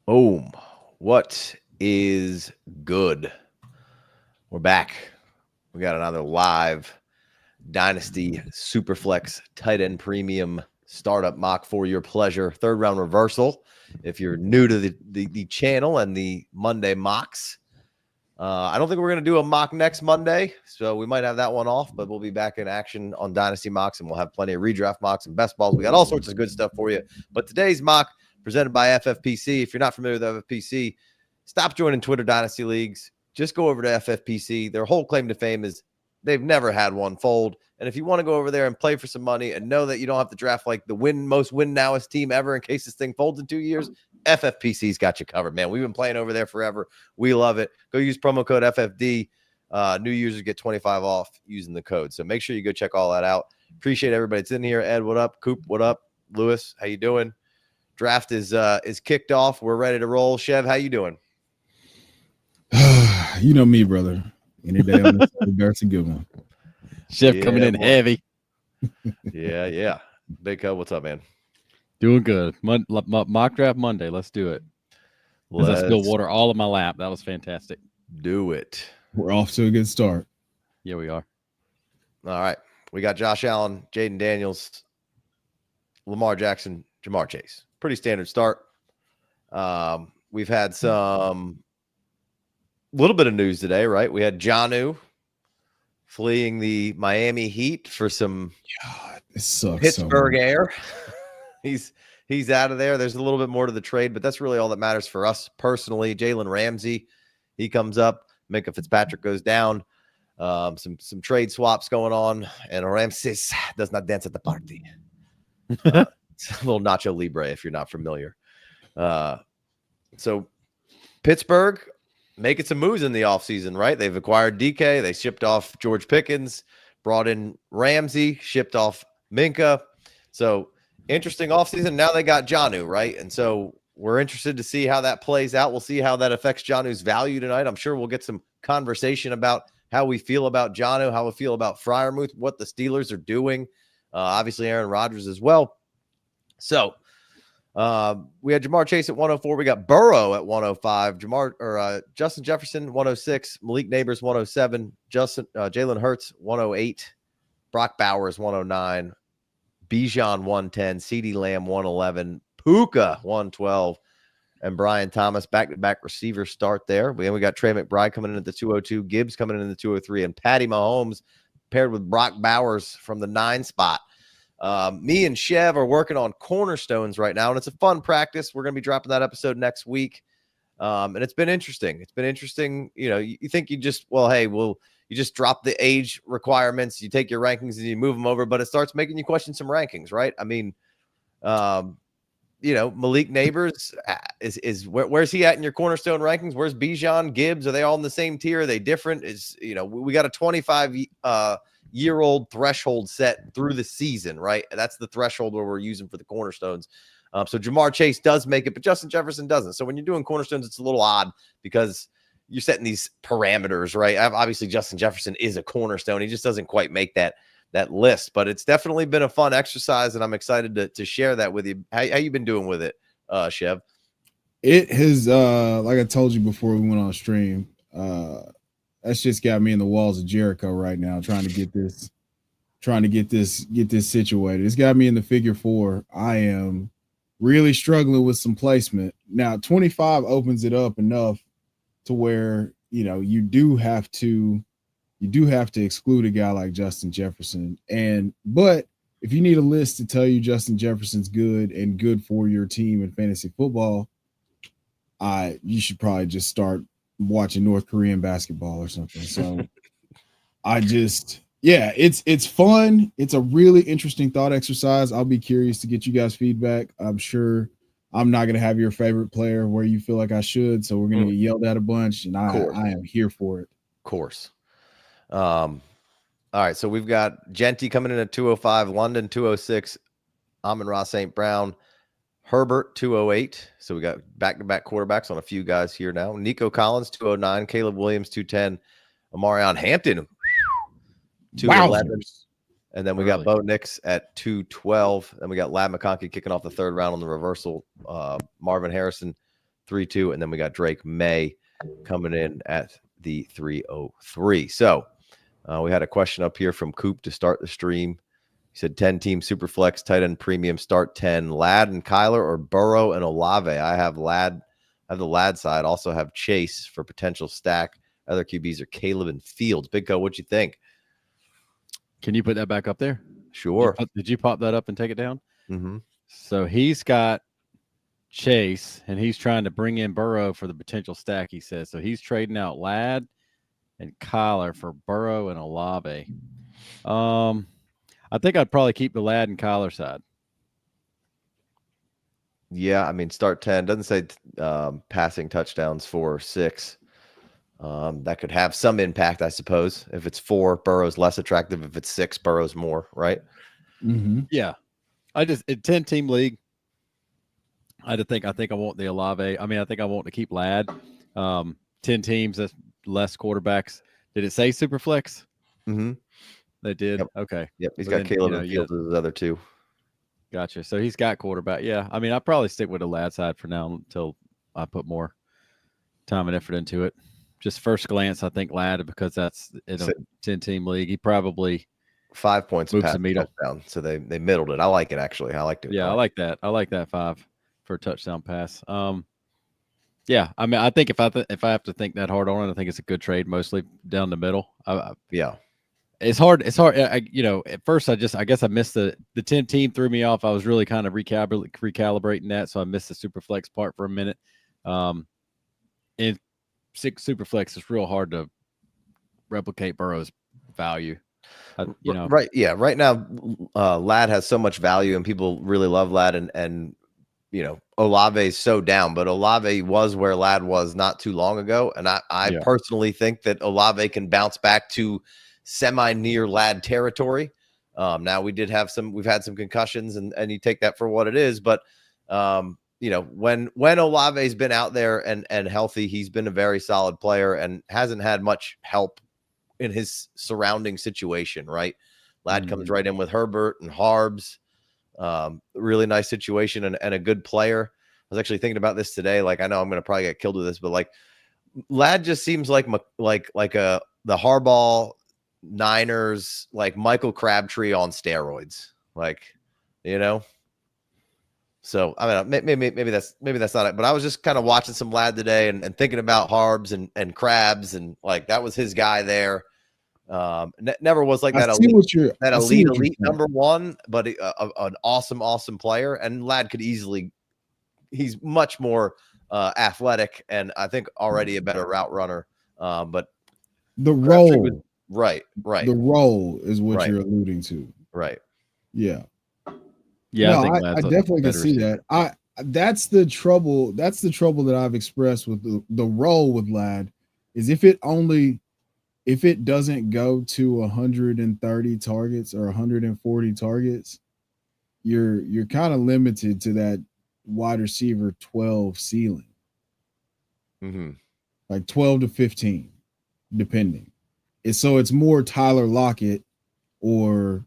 Boom. What is good? We're back. We got another live Dynasty Superflex Tight End Premium startup mock for your pleasure. Third round reversal. If you're new to the channel and the Monday mocks, I don't think we're going to do a mock next Monday, so we might have that one off, but we'll be back in action on Dynasty mocks, and we'll have plenty of redraft mocks and best balls. We got all sorts of good stuff for you. But today's mock presented by FFPC. If you're not familiar with FFPC, stop joining Twitter Dynasty Leagues. Just go over to FFPC. Their whole claim to fame is they've never had one fold. And if you want to go over there and play for some money and know that you don't have to draft like the most win nowest team ever in case this thing folds in 2 years, FFPC's got you covered, man. We've been playing over there forever. We love it. Go use promo code FFD. New users get 25 off using the code. So make sure you go check all that out. Appreciate everybody that's in here. Ed, what up? Coop, what up? Lewis, how you doing? Draft is kicked off. We're ready to roll. Chev, how you doing? You know me, brother. Any day on this dart's a good one. Chef coming in heavy. Yeah. Big Cub, what's up, man? Doing good. Mock draft Monday. Let's do it. I spilled water all in my lap. That was fantastic. Do it. We're off to a good start. Yeah, we are. All right. We got Josh Allen, Jaden Daniels, Lamar Jackson, Jamar Chase. Pretty standard start. We've had some little bit of news today, right? We had Jonnu fleeing the Miami Heat for some Pittsburgh air. He's out of there. There's a little bit more to the trade, but that's really all that matters for us personally. Jalen Ramsey, he comes up. Minka Fitzpatrick goes down. Some trade swaps going on, and Ramses does not dance at the party. It's a little Nacho Libre if you're not familiar. So Pittsburgh making some moves in the offseason, right? They've acquired DK. They shipped off George Pickens, brought in Ramsey, shipped off Minka. So interesting offseason. Now they got Jonnu, right? And so we're interested to see how that plays out. We'll see how that affects Jonnu's value tonight. I'm sure we'll get some conversation about how we feel about Jonnu, how we feel about Freiermuth, what the Steelers are doing. Obviously, Aaron Rodgers as well. So we had Jamar Chase at 104. We got Burrow at 105. Justin Jefferson 106. Malik Neighbors 107. Jalen Hurts 108. Brock Bowers 109. Bijan 110. CeeDee Lamb 111. Puka 112. And Brian Thomas back-to-back receiver start there. We got Trey McBride coming in at the 202. Gibbs coming in the 203. And Patty Mahomes paired with Brock Bowers from the 9 spot. Me and Chev are working on cornerstones right now, and it's a fun practice. We're going to be dropping that episode next week. And it's been interesting. You know, you think you just drop the age requirements, you take your rankings and you move them over, but it starts making you question some rankings, right? I mean, you know, Malik Neighbors where's he at in your cornerstone rankings? Where's Bijan, Gibbs? Are they all in the same tier? Are they different? We got a 25-year-old threshold set through the season, right? That's the threshold where we're using for the cornerstones. So Jamar Chase does make it, but Justin Jefferson doesn't. So when you're doing cornerstones, it's a little odd because you're setting these parameters, right? Obviously, Justin Jefferson is a cornerstone. He just doesn't quite make that list, but it's definitely been a fun exercise, and I'm excited to share that with you. How you been doing with it, Chev? It has, like I told you before we went on stream, that's just got me in the walls of Jericho right now, trying to get this situated. It's got me in the figure 4. I am really struggling with some placement. Now, 25 opens it up enough to where, you know, you do have to exclude a guy like Justin Jefferson. But if you need a list to tell you Justin Jefferson's good and good for your team in fantasy football, you should probably just start watching North Korean basketball or something. So it's fun. It's a really interesting thought exercise. I'll be curious to get you guys feedback. I'm sure I'm not going to have your favorite player where you feel like I should. So we're going to get yelled at a bunch, and I am here for it. Of course. All right. So we've got Genty coming in at 205, London 206, Amon-Ra St. Brown, Herbert 208. So we got back-to-back quarterbacks on a few guys here now. Nico Collins 209, Caleb Williams 210, Amarion Hampton 211. Wow. And then we got Bo Nix at 212. Then we got Lad McConkey kicking off the third round on the reversal. Marvin Harrison 3.2, and then we got Drake Maye coming in at the 3.03. So we had a question up here from Coop to start the stream. He said 10-team Superflex tight end premium start 10 Ladd and Kyler or Burrow and Olave. I have Ladd. I have the Ladd side. Also have Chase for potential stack. Other QBs are Caleb and Fields. Big Co, what you think? Can you put that back up there? Sure. Did you pop that up and take it down? Mm-hmm. So he's got Chase, and he's trying to bring in Burrow for the potential stack, he says. So he's trading out Ladd and Kyler for Burrow and Olave. I think I'd probably keep the Ladd and Kyler side. Yeah, I mean, start 10. Doesn't say passing touchdowns 4 or 6. That could have some impact, I suppose. If it's 4, Burrow's less attractive. If it's 6, Burrow's more, right? Mm-hmm. Yeah. In 10-team league, I think I want the Olave. I mean, I think I want to keep Ladd. 10 teams, that's less quarterbacks. Did it say Superflex? Mm-hmm. They did. Yep. Okay. Yep. He's got Caleb and Fields as his other 2. Gotcha. So he's got quarterback. Yeah. I mean, I'll probably stick with the Ladd side for now until I put more time and effort into it. Just first glance, I think Ladd, because that's in a 10-team league. He probably 5 points moves past the meter. touchdown. So they middled it. I like it, actually. I like it. Yeah, I like that. I like that 5 for a touchdown pass. Yeah, I mean, I think if I have to think that hard on it, I think it's a good trade, mostly down the middle. Yeah, it's hard. It's hard. At first, I guess I missed the 10 team threw me off. I was really kind of recalibrating that, so I missed the Superflex part for a minute. In 6 Superflex, it's real hard to replicate Burrow's value. Right. Yeah. Right now, Ladd has so much value, and people really love Ladd, and Olave is so down, but Olave was where Ladd was not too long ago. And I personally think that Olave can bounce back to semi-near Ladd territory. Now we've had some concussions, and you take that for what it is. But, when Olave's been out there and healthy, he's been a very solid player and hasn't had much help in his surrounding situation, right? Ladd comes right in with Herbert and Harbs. Really nice situation and a good player. I was actually thinking about this today. Like, I know I'm going to probably get killed with this, but like Ladd just seems like the Harbaugh Niners, like Michael Crabtree on steroids, So I mean, maybe that's not it. But I was just kind of watching some Ladd today and thinking about Harbs and Crabs, and like that was his guy there. Never was like that elite number 1, but an awesome player. And Ladd could easily, he's much more athletic, and I think already a better route runner. But the role, right. The role is what you're alluding to, right? Yeah. Yeah, no, I definitely can see that. That's the trouble. That's the trouble that I've expressed with the role with Ladd, is if it doesn't go to 130 targets or 140 targets, you're kind of limited to that wide receiver 12 ceiling. Mm-hmm. Like 12 to 15, depending. So it's more Tyler Lockett, or,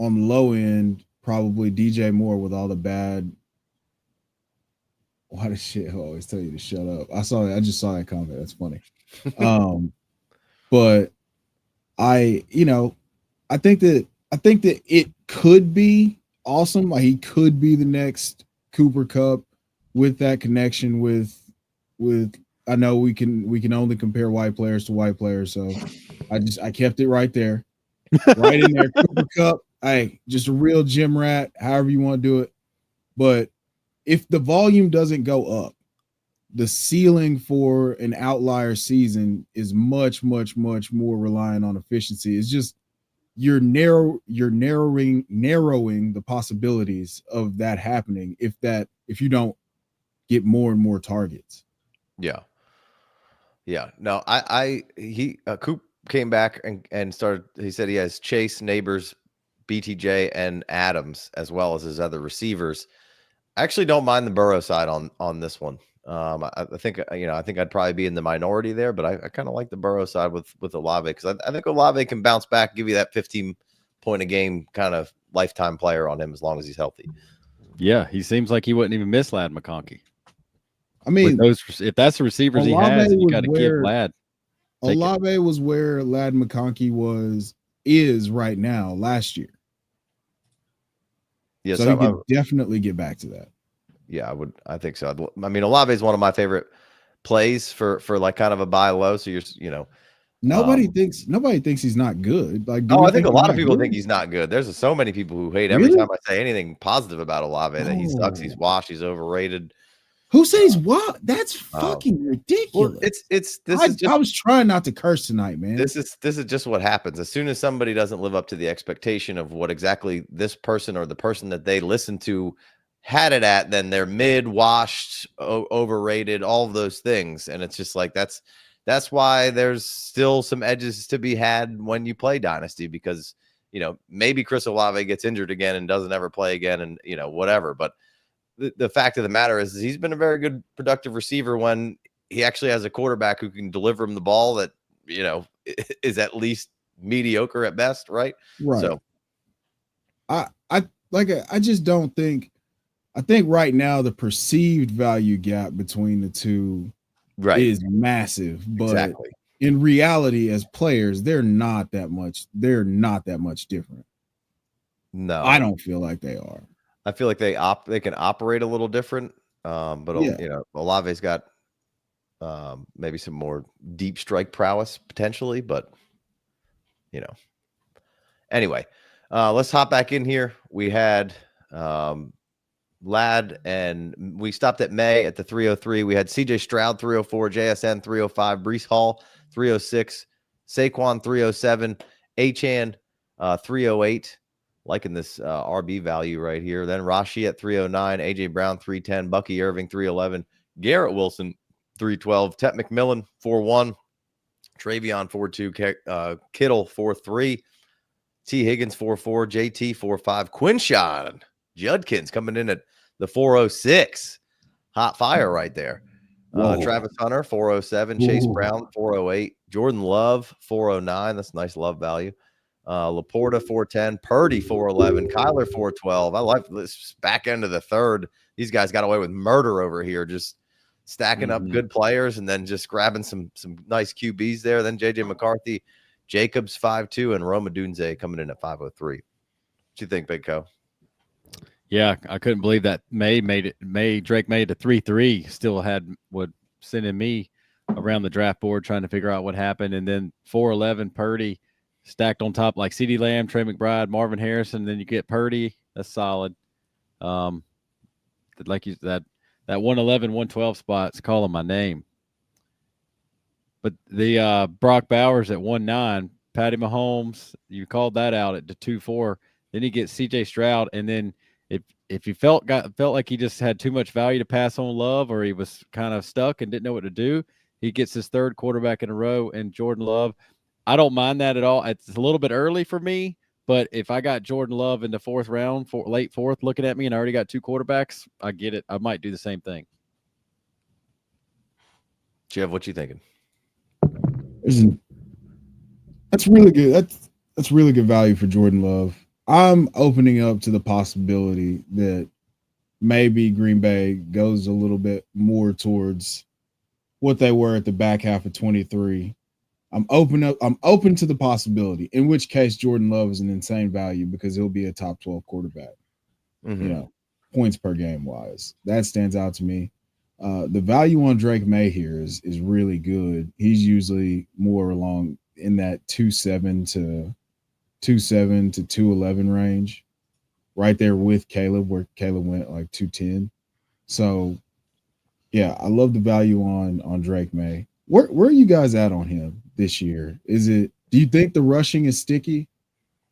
on the low end, probably DJ Moore with all the bad. Why does shit always tell you to shut up? I just saw that comment. That's funny. But I think that it could be awesome. Like, he could be the next Cooper Kupp with that connection with I know we can only compare white players to white players, so I kept it right there. Right in there. Cooper Kupp. Hey, just a real gym rat, however you want to do it. But if the volume doesn't go up, the ceiling for an outlier season is much, much, much more reliant on efficiency. It's just you're narrowing the possibilities of that happening if you don't get more and more targets. Yeah. Yeah. No, Coop came back and started. He said he has Chase, Neighbors, BTJ, and Adams, as well as his other receivers. I actually don't mind the Burrow side on this one. I think I'd probably be in the minority there, but I kind of like the Burrow side with Olave, because I think Olave can bounce back, give you that 15 point a game kind of lifetime player on him as long as he's healthy. Yeah, he seems like he wouldn't even miss Ladd McConkey. I mean, if that's the receivers he Olave has, and you was got to give where- Lad. Take it. Olave was where Lad McConkey is right now last year. Yes, So he could definitely get back to that. Yeah, I think so. I mean, Olave is one of my favorite plays for like kind of a buy low. So Nobody thinks he's not good. Like, I think a lot of people think he's not good. There's so many people who hate every time I say anything positive about Olave that he sucks, he's washed, he's overrated. Who says what? That's fucking ridiculous. Well, I was trying not to curse tonight, man. This is just what happens. As soon as somebody doesn't live up to the expectation of what exactly this person or the person that they listen to had it at, then they're mid, washed, overrated, all of those things. And it's just like that's why there's still some edges to be had when you play Dynasty, because maybe Chris Olave gets injured again and doesn't ever play again, and whatever. But the fact of the matter is he's been a very good productive receiver when he actually has a quarterback who can deliver him the ball that is at least mediocre at best, right? Right. So I just don't think. I think right now the perceived value gap between the two is massive, but in reality, as players, they're not that much different. No, I don't feel like they are. I feel like they can operate a little different, but Olave's got maybe some more deep strike prowess potentially, but anyway, let's hop back in here. We had Lad, and we stopped at Maye at the 303. We had CJ Stroud 304, JSN 305, Breece Hall 306, Saquon 307, Achane 308. Liking this RB value right here. Then Rashi at 309, AJ Brown 310, Bucky Irving 311, Garrett Wilson 312, Tet McMillan 41, Travion 42, Kittle 43, T Higgins 44, JT 45, Quinshawn Judkins coming in at the 406. Hot fire right there. Travis Hunter 407, Chase Brown 408, Jordan Love 409. That's a nice Love value. Laporta 410, Purdy 411, Kyler 412. I like this back end of the third. These guys got away with murder over here, just stacking up good players and then just grabbing some nice QBs there. Then JJ McCarthy, Jacobs 5-2, and Roma Dunze coming in at 503. What you think, Big Co? Yeah, I couldn't believe that Drake made it to 3-3. Still would sending me around the draft board trying to figure out what happened, and then 411 Purdy stacked on top like CeeDee Lamb, Trey McBride, Marvin Harrison. Then you get Purdy. That's solid. Like you that 111, 112 spot's calling my name. But the Brock Bowers at 1-9, Patty Mahomes, you called that out at the 2-4. Then you get CJ Stroud, and then if you felt like he just had too much value to pass on Love, or he was kind of stuck and didn't know what to do, he gets his third quarterback in a row and Jordan Love. I don't mind that at all. It's a little bit early for me, but if I got Jordan Love in the fourth round, late fourth, looking at me, and I already got two quarterbacks, I get it. I might do the same thing. Jeff, what you thinking? That's really good. That's really good value for Jordan Love. I'm opening up to the possibility that maybe Green Bay goes a little bit more towards what they were at the back half of 23. I'm open to the possibility, in which case Jordan Love is an insane value because he'll be a top 12 quarterback, points per game wise. That stands out to me. The value on Drake Maye here is really good. He's usually more along in that 2.7 to 2.11 range, right there with Caleb, where Caleb went like 2.10. So yeah, I love the value on Drake Maye. Where are you guys at on him this year? Do you think the rushing is sticky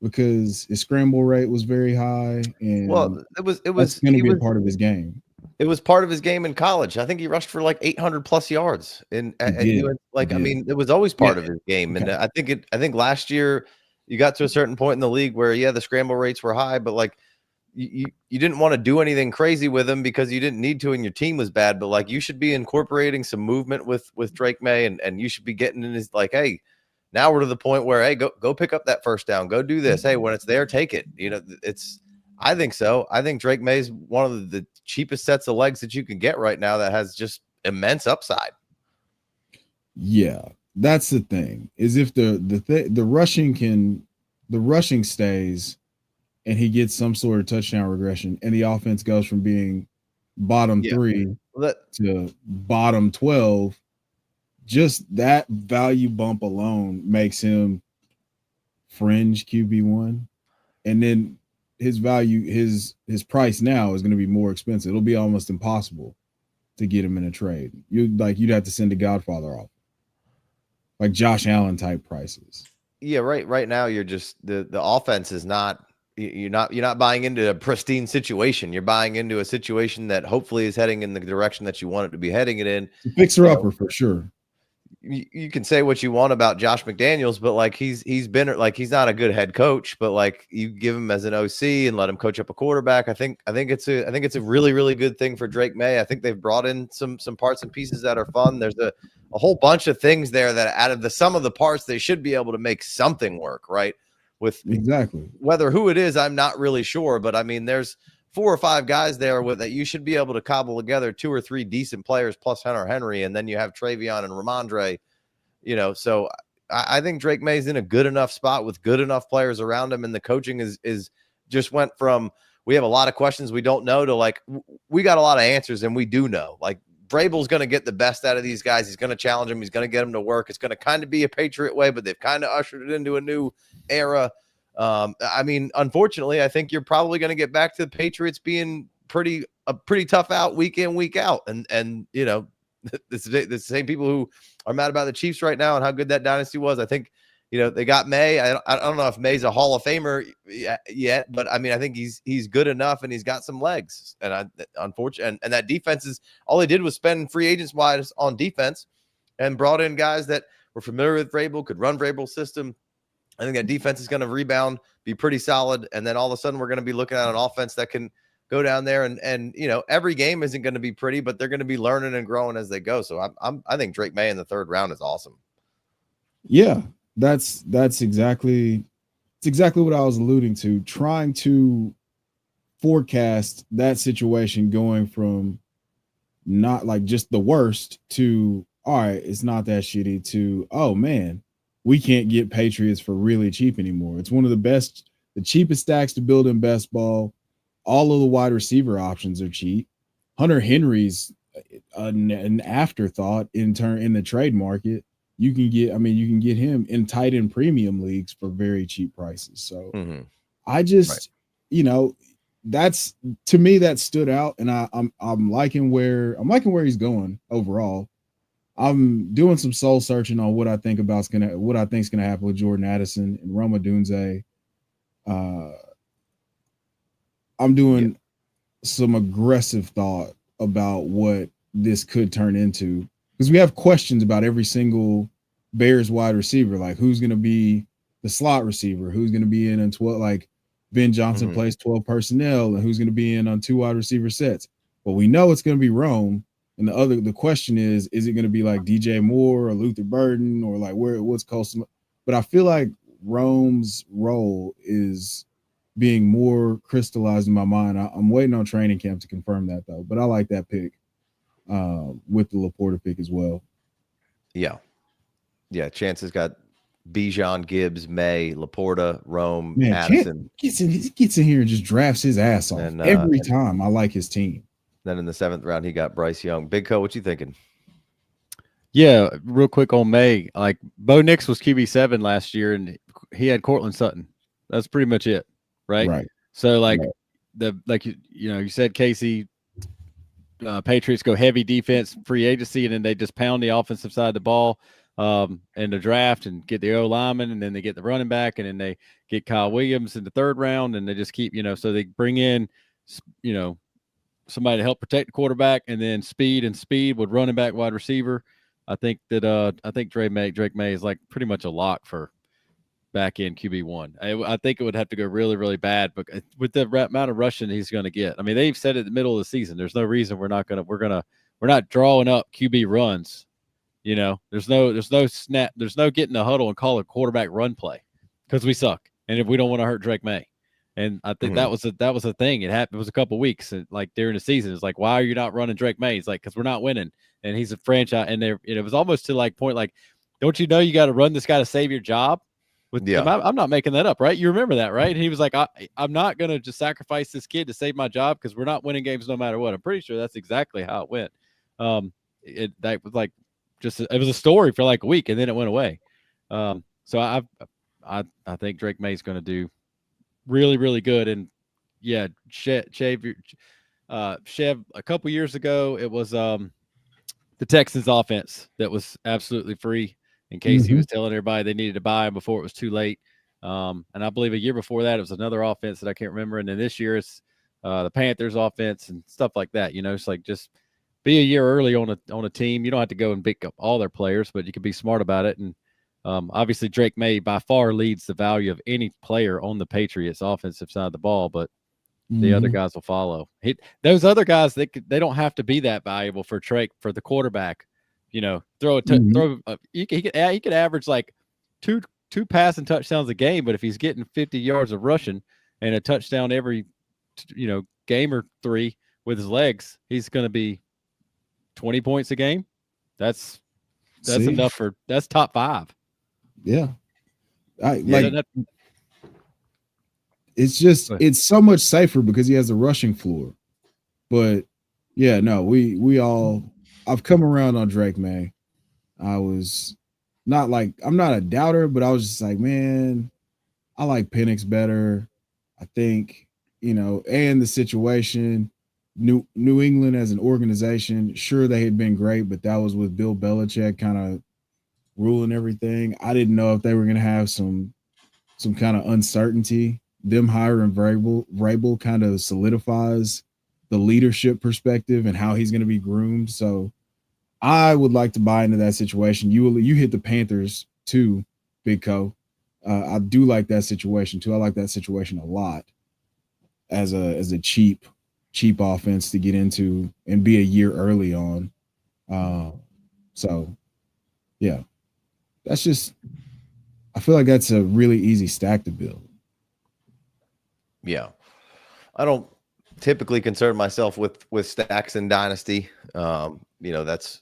because his scramble rate was very high? And it was going to be a part of his game. It was part of his game in college. I think he rushed for like 800 plus yards. I mean, it was always part of his game. Okay. And I think last year you got to a certain point in the league where the scramble rates were high, but like you didn't want to do anything crazy with him because you didn't need to and your team was bad. But like you should be incorporating some movement with Drake Maye, and you should be getting in his like, hey, now we're to the point where, hey, go pick up that first down, go do this. Hey, when it's there, take it. I think so. I think Drake Maye's one of the cheapest sets of legs that you can get right now that has just immense upside. Yeah, that's the thing. Is if the rushing stays and he gets some sort of touchdown regression and the offense goes from being bottom 3 to bottom 12, just that value bump alone makes him fringe QB1. And then his value, his price now is going to be more expensive. It'll be almost impossible to get him in a trade. You'd have to send a Godfather off, like Josh Allen type prices. Yeah, right now you're just the offense is not. You're not buying into a pristine situation. You're buying into a situation that hopefully is heading in the direction that you want it to be heading it in. Fixer upper for sure. You can say what you want about Josh McDaniels, but like he's been like, he's not a good head coach, but like you give him as an OC and let him coach up a quarterback. I think it's a really, really good thing for Drake Maye. I think they've brought in some parts and pieces that are fun. There's a whole bunch of things there that out of the sum of the parts, they should be able to make something work, right? With exactly whether who it is, I'm not really sure, but I mean, there's 4 or 5 guys there with that you should be able to cobble together 2 or 3 decent players plus Hunter Henry, and then you have Travion and Ramondre. So I think Drake Maye's in a good enough spot with good enough players around him, and the coaching is just went from we have a lot of questions we don't know to like we got a lot of answers and we do know. Like Vrabel's going to get the best out of these guys. He's going to challenge them. He's going to get them to work. It's going to kind of be a Patriot way, but they've kind of ushered it into a new era. I mean, unfortunately, I think you're probably going to get back to the Patriots being a pretty tough out week in, week out. And the same people who are mad about the Chiefs right now and how good that dynasty was. I think, they got Maye. I don't know if Maye's a Hall of Famer yet, but I mean, I think he's good enough and he's got some legs. And unfortunately, and that defense is all they did was spend free agents wise on defense and brought in guys that were familiar with Vrabel, could run Vrabel's system. I think that defense is going to rebound, be pretty solid. And then all of a sudden we're going to be looking at an offense that can go down there and every game isn't going to be pretty, but they're going to be learning and growing as they go. So I think Drake Maye in the 3rd round is awesome. Yeah. That's exactly what I was alluding to, trying to forecast that situation going from not like just the worst to, all right, it's not that shitty to, oh man, we can't get Patriots for really cheap anymore. It's one of the cheapest stacks to build in best ball. All of the wide receiver options are cheap. Hunter Henry's an afterthought in the trade market. You can get him in tight end premium leagues for very cheap prices. So I just, that's to me that stood out, and I'm liking where he's going overall. I'm doing some soul searching on what I think is gonna happen with Jordan Addison and Roma Dunze. I'm doing some aggressive thought about what this could turn into, because we have questions about every single Bears wide receiver, like who's going to be the slot receiver, who's going to be in 12, like Ben Johnson plays 12 personnel, and who's going to be in on 2 wide receiver sets. But we know it's going to be Rome. And the question is it going to be like DJ Moore or Luther Burden or like what's Colson? But I feel like Rome's role is being more crystallized in my mind. I'm waiting on training camp to confirm that though. But I like that pick with the Laporta pick as well. Yeah. Chance's got Bijan, Gibbs, Maye, Laporta, Rome, Addison. He gets in here and just drafts his ass off every time. I like his team. Then in the 7th round, he got Bryce Young. Big Co, what you thinking? Yeah, real quick on Maye. Like Bo Nix was QB7 last year, and he had Cortland Sutton. That's pretty much it, right? Right. So you said, Casey, Patriots go heavy defense, free agency, and then they just pound the offensive side of the ball in the draft and get the O lineman, and then they get the running back, and then they get Kyle Williams in the 3rd round, and they just keep, so they bring in, somebody to help protect the quarterback, and then speed with running back, wide receiver. I think Drake Maye is like pretty much a lock for back end QB1. I think it would have to go really, really bad, but with the amount of rushing he's going to get. I mean, they've said at the middle of the season, there's no reason we're not drawing up QB runs. There's no snap, there's no getting the huddle and call a quarterback run play because we suck. And if we don't want to hurt Drake Maye. And I think that was a thing. It happened. It was a couple weeks, and like during the season, it's like, why are you not running Drake Maye? It's like, because we're not winning, and he's a franchise. And it was almost to like point like, don't you know you got to run this guy to save your job? I'm not making that up, right? You remember that, right? And he was like, I'm not gonna just sacrifice this kid to save my job because we're not winning games no matter what. I'm pretty sure that's exactly how it went. That was like it was a story for like a week, and then it went away. So I think Drake May's going to do really, really good. And yeah, Chev, a couple years ago, it was the Texans offense that was absolutely free in case he was telling everybody they needed to buy him before it was too late. And I believe a year before that, it was another offense that I can't remember. And then this year it's the Panthers offense and stuff like that. You know, it's like just be a year early on a team. You don't have to go and pick up all their players, but you can be smart about it. And obviously, Drake Maye by far leads the value of any player on the Patriots offensive side of the ball, but the other guys will follow. Those other guys, they don't have to be that valuable for the quarterback. You know, he could average like two passing touchdowns a game, but if he's getting 50 yards of rushing and a touchdown every game or three with his legs, he's going to be 20 points a game. That's enough that's top 5. Yeah. It's so much safer because he has a rushing floor. But yeah, no, I've come around on Drake Maye. I was not like, I'm not a doubter, but I was just like, man, I like Penix better. I think, and the situation, New England as an organization, sure, they had been great, but that was with Bill Belichick kind of ruling everything. I didn't know if they were going to have some kind of uncertainty. Them hiring Vrabel kind of solidifies the leadership perspective and how he's going to be groomed. So I would like to buy into that situation. You hit the Panthers too, Big Co. I do like that situation too. I like that situation a lot as a cheap offense to get into and be a year early on. So yeah, that's just, I feel like that's a really easy stack to build. Yeah. I don't typically concern myself with stacks in Dynasty. That's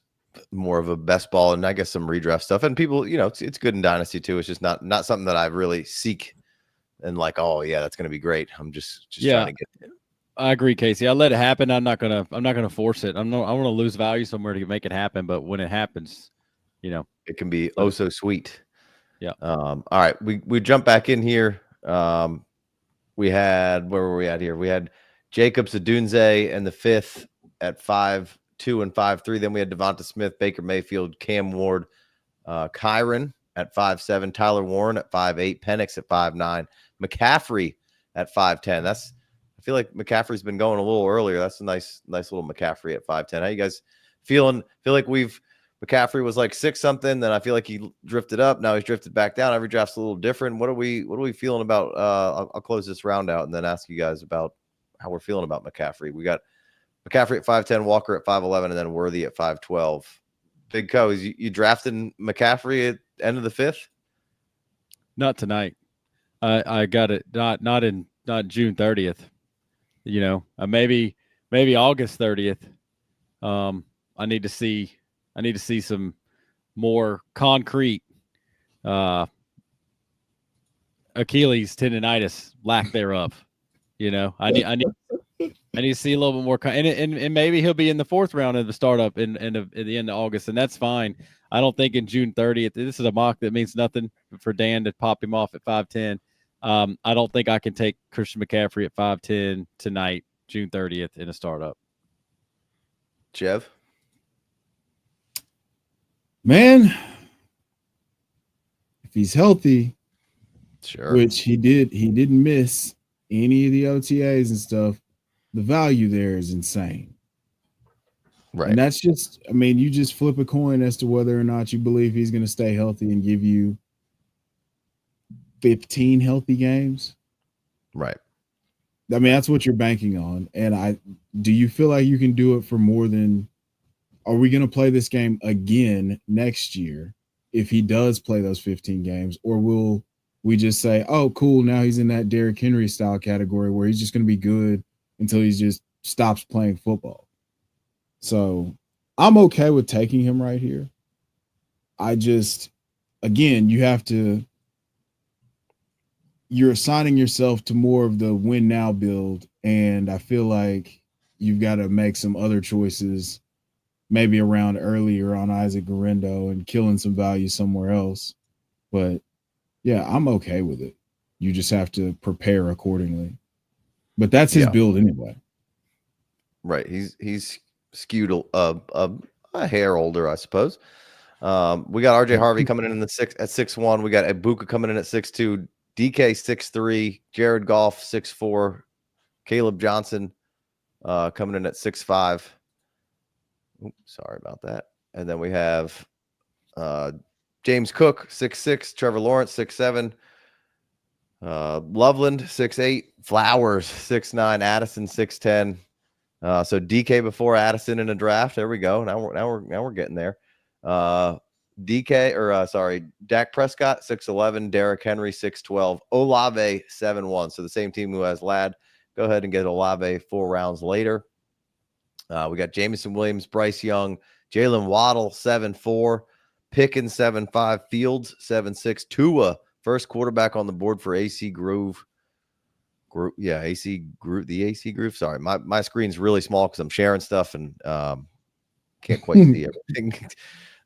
more of a best ball and I guess some redraft stuff. And people, it's good in Dynasty too. It's just not something that I really seek and like, oh yeah, that's going to be great. I'm just trying to get it. I agree, Casey. I let it happen. I'm not gonna force it. I want to lose value somewhere to make it happen. But when it happens, it can be oh so sweet. Yeah. All right, we jump back in here. We had, where were we at here? We had Jacobs Adunze and the 5th at 5-2 and 5-3. Then we had Devonta Smith, Baker Mayfield, Cam Ward, Kyron at 5-7, Tyler Warren at 5-8, Penix at 5-9, McCaffrey at 5-10. I feel like McCaffrey's been going a little earlier. That's a nice little McCaffrey at 5-10. How you guys feeling? Feel like McCaffrey was like 6 something, then I feel like he drifted up. Now he's drifted back down. Every draft's a little different. What are we feeling about? I'll close this round out and then ask you guys about how we're feeling about McCaffrey. We got McCaffrey at 5'10", Walker at 5'11", and then Worthy at 5'12". Big Co, you drafted McCaffrey at end of the 5th? Not tonight. I got it not June 30th. Maybe August 30th. I need to see some more concrete Achilles tendonitis, lack thereof. I need to see a little bit more, and maybe he'll be in the 4th round of the startup at the end of August, and that's fine. I don't think in June 30th. This is a mock that means nothing for Dan to pop him off at 5'10". I don't think I can take Christian McCaffrey at 5'10" tonight, June 30th, in a startup. Jeff? Man, if he's healthy, sure, which he didn't miss any of the OTAs and stuff, the value there is insane. Right. And that's just, you just flip a coin as to whether or not you believe he's going to stay healthy and give you 15 healthy games. Right. That's what you're banking on. And do you feel like you can do it for more than, are we going to play this game again next year if he does play those 15 games, or will we just say, oh, cool, now he's in that Derrick Henry style category where he's just going to be good until he just stops playing football. So I'm okay with taking him right here. I just, again, you're assigning yourself to more of the win now build. And I feel like you've got to make some other choices, maybe around earlier on Isaac Garendo and killing some value somewhere else. But yeah, I'm okay with it. You just have to prepare accordingly. But that's his build anyway. Right. He's skewed a hair older, I suppose. We got RJ Harvey coming in at 6'1". We got Ibuka coming in at 6'2". DK 6'3". Jared Goff 6'4". Caleb Johnson coming in at 6'5". Oops, sorry about that. And then we have James Cook 6'6". Trevor Lawrence 6'7". Loveland 6'8". Flowers 6'9". Addison 6'10". So DK before Addison in a draft. There we go. Now we're getting there. Dak Prescott 6'11". Derrick Henry 6'12". Olave 7'1". So the same team who has Ladd. Go ahead and get Olave 4 rounds later. We got Jameson Williams, Bryce Young, Jalen Waddle 7'4". Pickens 7'5". Fields 7'6". Tua, first quarterback on the board for AC Groove. AC Groove. Sorry, my screen's really small because I'm sharing stuff and can't quite see everything.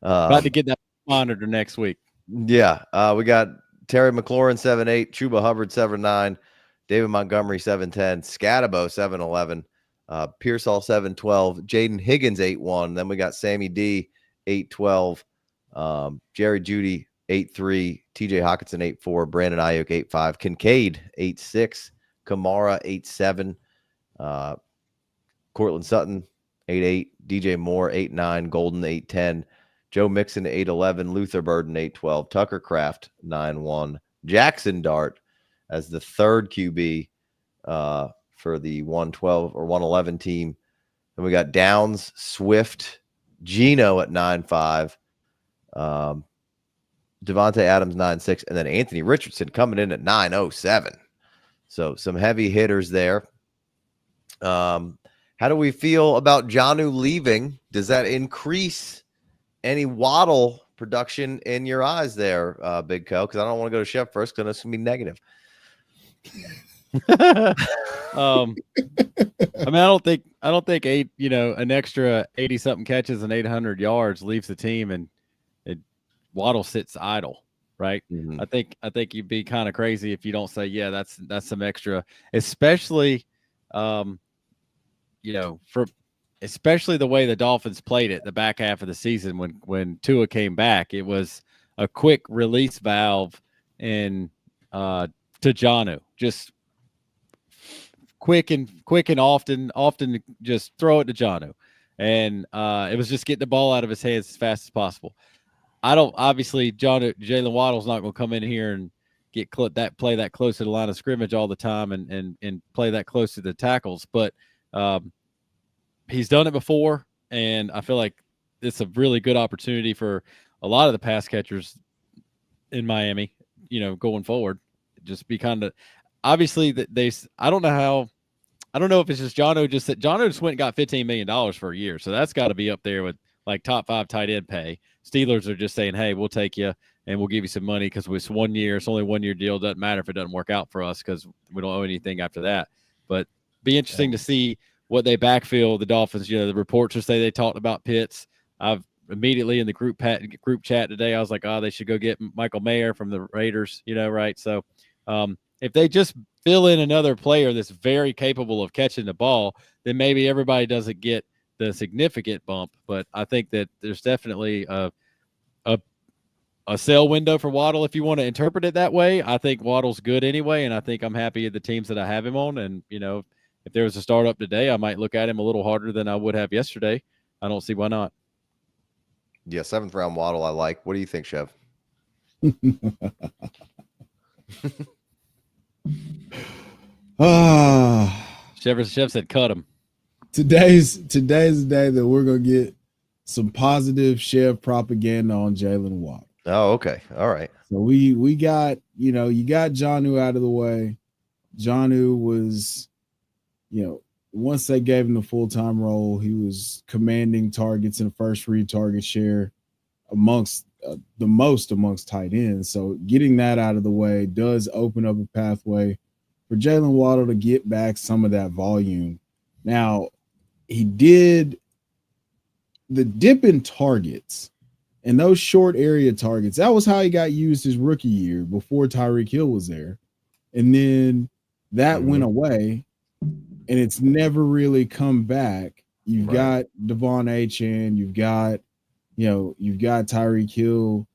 About to get that monitor next week. Yeah, we got Terry McLaurin 7'8". Chuba Hubbard 7'9". David Montgomery 7'10". Scatabo 7'11". Pearsall 7'12". Jaden Higgins 8'1". Then we got Sammy D 8'12". Jerry Jeudy 8'3". TJ Hawkinson 8'4". Brandon Ayuk 8'5". Kincaid 8'6". Kamara 8'7". Cortland Sutton 8'8". DJ Moore 8'9". Golden 8'10". Joe Mixon 8'11". Luther Burden 8'12". Tucker Kraft 9'1". Jackson Dart as the third QB for the 112 or 111 team. And we got Downs, Swift, Geno at 9'5". Devontae Adams 9'6", and then Anthony Richardson coming in at 9'07". So some heavy hitters there. How do we feel about Jonnu leaving? Does that increase any Waddle production in your eyes there, Big Co? Because I don't want to go to Chef first because it's going to be negative. I mean, I don't think an extra 80 something catches and 800 yards leaves the team and Waddle sits idle, right? Mm-hmm. I think you'd be kind of crazy if you don't say, yeah, that's some extra, especially especially the way the Dolphins played it the back half of the season when Tua came back. It was a quick release valve and to Jonnu, just quick and often just throw it to Jonnu. And it was just getting the ball out of his hands as fast as possible. Jalen Waddle's not going to come in here and play that close to the line of scrimmage all the time and play that close to the tackles. But he's done it before, and I feel like it's a really good opportunity for a lot of the pass catchers in Miami, going forward. Just be kind of obviously that I don't know if it's just Jonnu just went and got $15 million for a year. So that's got to be up there with like top 5 tight end pay. Steelers are just saying, hey, we'll take you and we'll give you some money because it's 1 year. It's only 1 year deal. Doesn't matter if it doesn't work out for us because we don't owe anything after that. But be interesting to see what they backfill the Dolphins. The reports say they talked about Pitts. I've immediately in the group chat today, I was like, they should go get Michael Mayer from the Raiders, right? So if they just fill in another player that's very capable of catching the ball, then maybe everybody doesn't get the significant bump. But I think that there's definitely a sell window for Waddle if you want to interpret it that way. I think Waddle's good anyway, and I think I'm happy at the teams that I have him on. And, if there was a startup today, I might look at him a little harder than I would have yesterday. I don't see why not. Yeah, 7th round Waddle I like. What do you think, Chev? Chef said cut him. Today's the day that we're gonna get some positive Chev propaganda on Jalen Waddle. Oh, okay. All right. So we got you know, you got Jonnu out of the way. Jonnu was, you know, once they gave him the full-time role, he was commanding targets and first read target share amongst the most amongst tight ends. So getting that out of the way does open up a pathway for Jalen Waddle to get back some of that volume. Now, he did the dip in targets and those short area targets. That was how he got used his rookie year before Tyreek Hill was there. And then that went away and it's never really come back. You've got Devon Achane, you've got Tyreek Hill.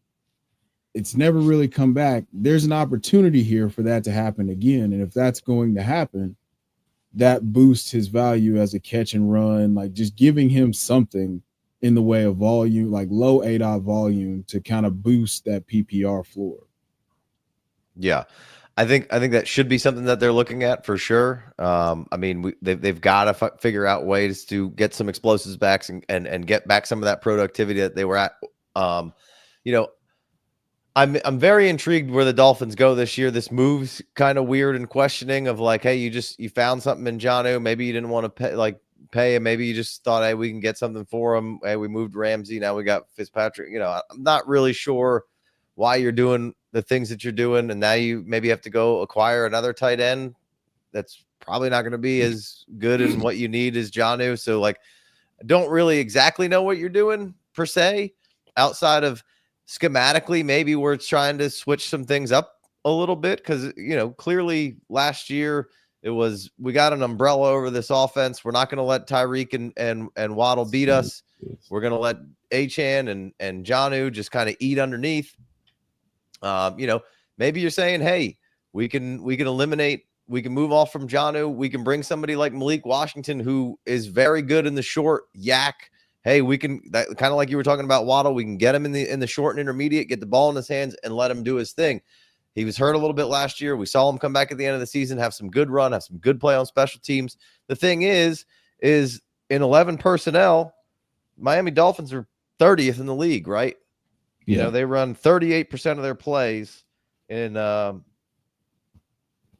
It's never really come back. There's an opportunity here for that to happen again. And if that's going to happen, that boosts his value as a catch and run, like just giving him something in the way of volume, like low ADOT volume to kind of boost that PPR floor. Yeah. I think that should be something that they're looking at for sure. I mean, they've got to figure out ways to get some explosives back and get back some of that productivity that they were at. You know, I'm very intrigued where the Dolphins go this year. This move's kind of weird and questioning of like, hey, you found something in Jonnu. Maybe you didn't want to pay him. Maybe you just thought, hey, we can get something for him. Hey, we moved Ramsey. Now we got Fitzpatrick. You know, I'm not really sure why you're doing the things that you're doing. And now you maybe have to go acquire another tight end. That's probably not going to be as good as what you need as Jonnu. So like, I don't really exactly know what you're doing per se outside of schematically. Maybe we're trying to switch some things up a little bit. Cause you know, clearly last year it was, we got an umbrella over this offense. We're not going to let Tyreek and Waddle beat us. We're going to let Achane and Jonnu just kind of eat underneath. You know, maybe you're saying, hey, we can eliminate, we can move off from Jonnu. We can bring somebody like Malik Washington, who is very good in the short yak. Hey, we can, that kind of like you were talking about Waddle. We can get him in the short and intermediate, get the ball in his hands and let him do his thing. He was hurt a little bit last year. We saw him come back at the end of the season, have some good run, have some good play on special teams. The thing is in 11 personnel, Miami Dolphins are 30th in the league, right? You know, they run 38% of their plays in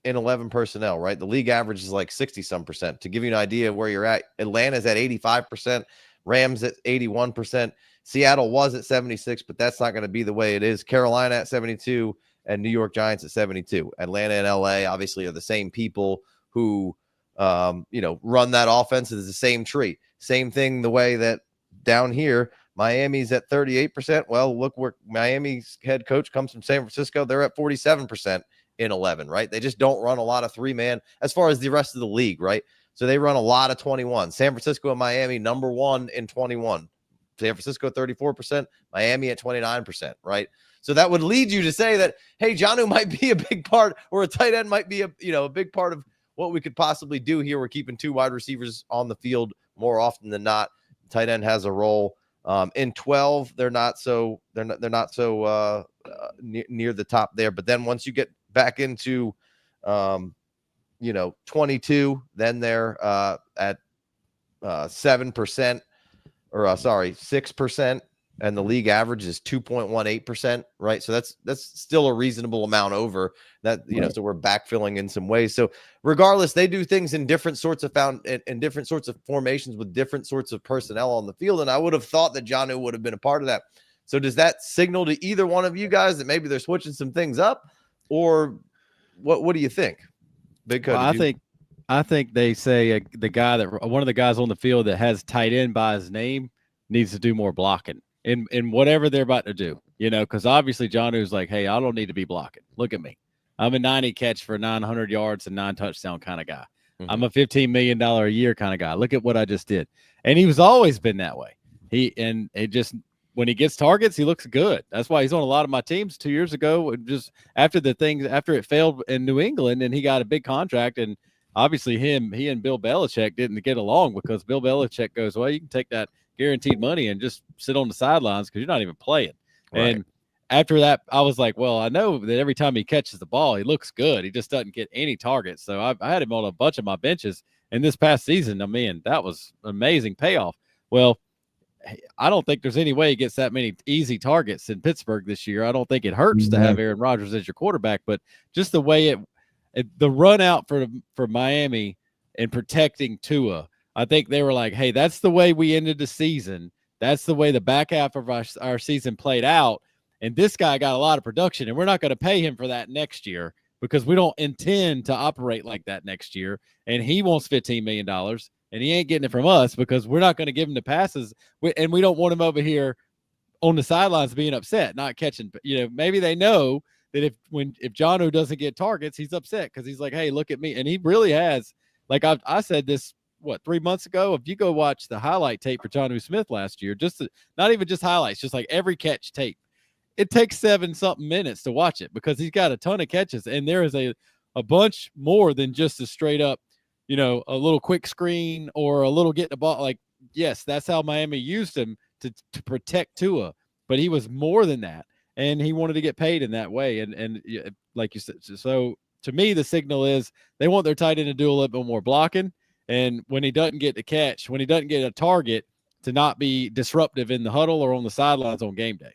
11 personnel, right? The league average is like 60-some%. To give you an idea of where you're at, Atlanta's at 85%, Rams at 81%, Seattle was at 76, but that's not going to be the way it is. Carolina at 72, and New York Giants at 72. Atlanta and LA obviously are the same people who, you know, run that offense. It's the same tree. Same thing the way that down here, Miami's at 38%. Well, look where Miami's head coach comes from San Francisco. They're at 47% in 11, right? They just don't run a lot of three-man as far as the rest of the league, right? So they run a lot of 21. San Francisco and Miami, number one in 21. San Francisco 34%, Miami at 29%, right? So that would lead you to say that, hey, Jonnu might be a big part, or a tight end might be a big part of what we could possibly do here. We're keeping two wide receivers on the field more often than not. Tight end has a role. In 12, they're not so near the top there. But then once you get back into 22, then they're at 7%, or 6%, and the league average is 2.18%, right? So that's still a reasonable amount over that, so we're backfilling in some ways. So regardless, they do things in different sorts of in different sorts of formations with different sorts of personnel on the field. And I would have thought that Jonnu would have been a part of that. So does that signal to either one of you guys that maybe they're switching some things up, or what do you think? Because I think they say one of the guys on the field that has tight end by his name needs to do more blocking in whatever they're about to do, because obviously Jonnu's like, hey, I don't need to be blocking. Look at me. I'm a 90 catch for 900 yards and 9 touchdown kind of guy. Mm-hmm. I'm a $15 million a year kind of guy. Look at what I just did. And he's always been that way. When he gets targets, he looks good. That's why he's on a lot of my teams 2 years ago. Just after it failed in New England and he got a big contract, and obviously he and Bill Belichick didn't get along, because Bill Belichick goes, well, you can take that guaranteed money and just sit on the sidelines because you're not even playing. Right. And after that, I was like, well, I know that every time he catches the ball, he looks good. He just doesn't get any targets. So I had him on a bunch of my benches. And this past season, that was amazing payoff. Well, I don't think there's any way he gets that many easy targets in Pittsburgh this year. I don't think it hurts to have Aaron Rodgers as your quarterback, but just the way the run out for Miami and protecting Tua, I think they were like, hey, that's the way we ended the season. That's the way the back half of our season played out. And this guy got a lot of production, and we're not going to pay him for that next year because we don't intend to operate like that next year. And he wants $15 million, and he ain't getting it from us because we're not going to give him the passes. And we don't want him over here on the sidelines being upset, not catching. Maybe they know that if Jonnu doesn't get targets, he's upset because he's like, hey, look at me. And he really has. Like I said this, 3 months ago? If you go watch the highlight tape for Jonnu Smith last year, not even just highlights, just like every catch tape, it takes 7-something minutes to watch it because he's got a ton of catches, and there is a bunch more than just a straight up, a little quick screen or a little getting the ball. Like, yes, that's how Miami used him to protect Tua, but he was more than that, and he wanted to get paid in that way. And like you said, so to me, the signal is they want their tight end to do a little bit more blocking. And when he doesn't get the catch, when he doesn't get a target, to not be disruptive in the huddle or on the sidelines on game day.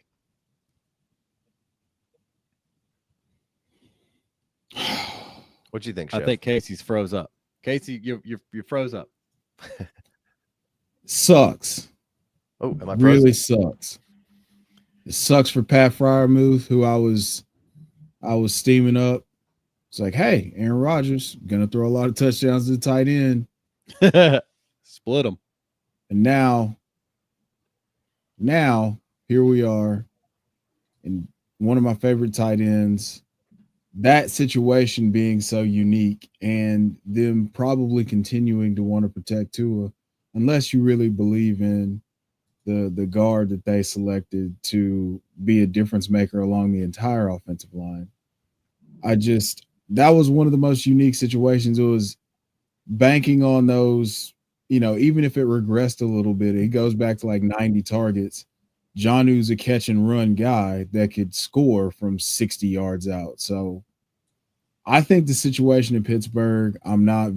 What do you think, Chef? I think Casey's froze up. Casey, you froze up. Sucks. Oh, am I frozen? Really sucks. It sucks for Pat Freiermuth, who I was steaming up. It's like, hey, Aaron Rodgers gonna throw a lot of touchdowns to the tight end. Split them. And now here we are, and one of my favorite tight ends, that situation being so unique, and them probably continuing to want to protect Tua, unless you really believe in the guard that they selected to be a difference maker along the entire offensive line. That was one of the most unique situations. It was banking on those, even if it regressed a little bit, it goes back to like 90 targets. Jonnu's a catch and run guy that could score from 60 yards out. So I think the situation in Pittsburgh, I'm not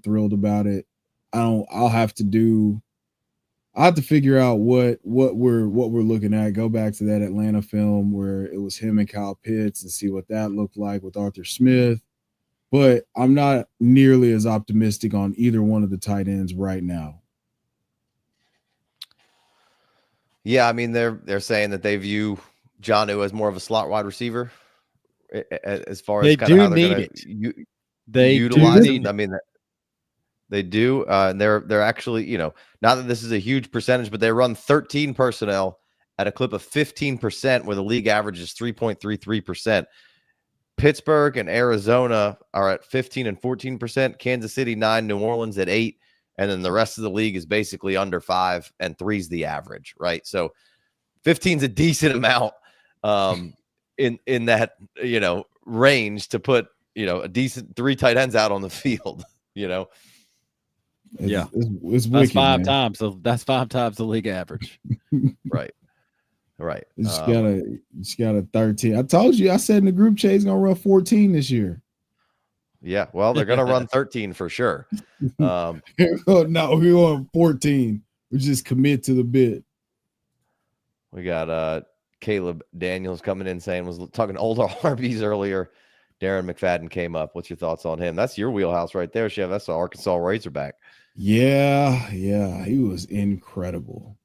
thrilled about it. I'll have to figure out what we're looking at. Go back to that Atlanta film where it was him and Kyle Pitts and see what that looked like with Arthur Smith. But I'm not nearly as optimistic on either one of the tight ends right now. Yeah, I mean they're saying that they view Jonnu as more of a slot wide receiver as far as kind of how they're going to utilize him. I mean, they do. And they're actually, not that this is a huge percentage, but they run 13 personnel at a clip of 15%, where the league average is 3.33%. Pittsburgh and Arizona are at 15 and 14%. Kansas City 9, New Orleans at 8, and then the rest of the league is basically under 5, and 3's the average, right? So 15's a decent amount in that range to put a decent 3 tight ends out on the field. It's that's wicked, 5 man. times. So that's 5 times the league average. Right. It's got a 13. I told you, I said in the group chat he's gonna run 14 this year. Yeah, well, they're gonna run 13 for sure. No, we're on 14. We just commit to the bit. We got Caleb Daniels coming in saying, was talking older RBs earlier. Darren McFadden came up. What's your thoughts on him? That's your wheelhouse right there, Chef. That's the Arkansas Razorback. Yeah, he was incredible.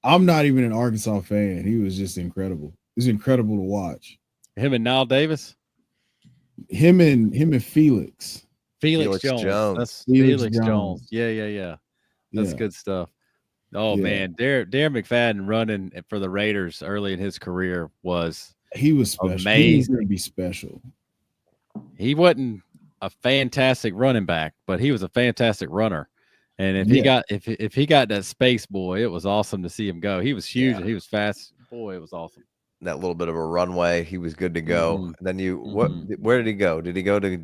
I'm not even an Arkansas fan. He was just incredible. It was incredible to watch. Him and Nile Davis? Him and Felix. Felix Jones. That's Felix Jones. Yeah. That's good stuff. Oh, yeah. Man. Darren McFadden running for the Raiders early in his career was special. Amazing. He was going to be special. He wasn't a fantastic running back, but he was a fantastic runner. And if he got that space, boy, it was awesome to see him go. He was huge and he was fast. Boy, it was awesome. That little bit of a runway, he was good to go. Mm-hmm. And then where did he go? Did he go to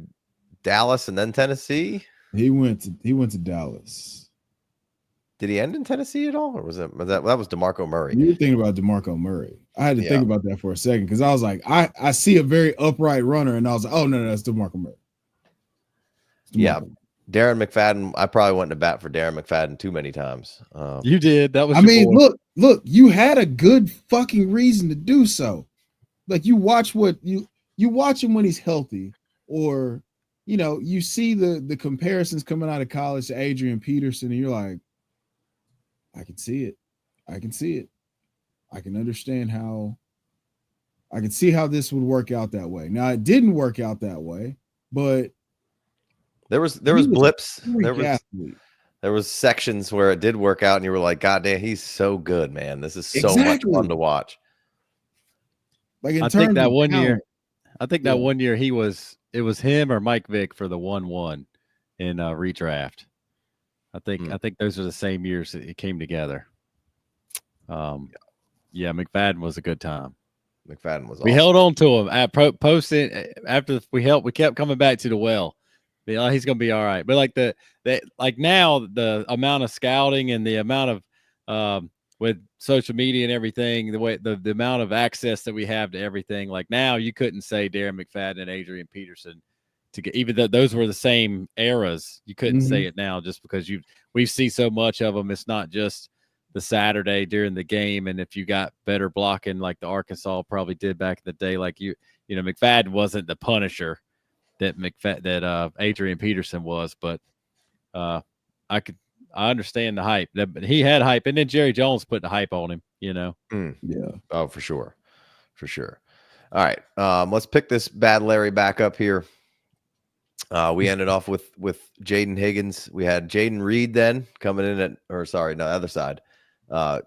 Dallas and then Tennessee? He went to Dallas. Did he end in Tennessee at all, or was that was DeMarco Murray? You were thinking about DeMarco Murray. I had to think about that for a second because I was like, I see a very upright runner, and I was like, oh no, that's DeMarco Murray. Yeah, Darren McFadden, I probably went to bat for Darren McFadden too many times. You did. That was. I your mean, boy. look, you had a good fucking reason to do so. Like you watch what you watch him when he's healthy, or you see the comparisons coming out of college to Adrian Peterson, and you're like, I can see it. I can see it. I can understand how. I can see how this would work out that way. Now it didn't work out that way, but there was blips. Athlete. There was sections where it did work out, and you were like, God damn, he's so good, man. This is so much fun to watch. Like I think that one year, it was him or Mike Vick for the 1-1 in redraft. I think those are the same years that it came together. Yeah, McFadden was a good time. McFadden was awesome. We held on to him at posting after we kept coming back to the well. He's gonna be all right. But like now the amount of scouting and the amount of with social media and everything, the amount of access that we have to everything, like now you couldn't say Darren McFadden and Adrian Peterson to get, even though those were the same eras, you couldn't say it now just because we see so much of them. It's not just the Saturday during the game, and if you got better blocking like the Arkansas probably did back in the day, like McFadden wasn't the Punisher that Adrian Peterson was, but I understand the hype. He had hype, and then Jerry Jones put the hype on him. Yeah. Oh, for sure. All right, let's pick this bad Larry back up here. We ended off with Jaden Higgins. We had Jaden Reed then coming in the other side.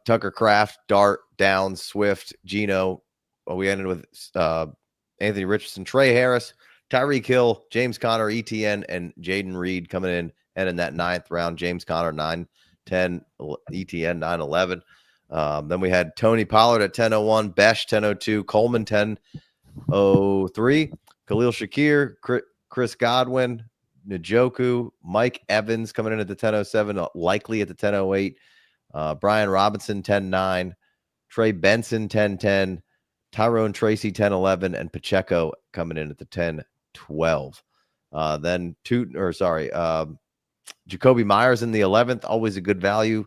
Tucker Kraft, Dart, Downs, Swift, Geno. We ended with Anthony Richardson, Trey Harris, Tyreek Hill, James Conner, ETN, and Jaden Reed coming in. And in that 9th round, James Conner 9-10, ETN 9-11. Then we had Tony Pollard at 10-01, Besh 10-02, Coleman 10-03, Khalil Shakir, Chris Godwin, Njoku, Mike Evans coming in at the 10-07, likely at the 10-08, Brian Robinson 10-9, Trey Benson 10-10, Tyrone Tracy 10-11, and Pacheco coming in at the 10-12. Then Jacoby Myers in the 11th, always a good value.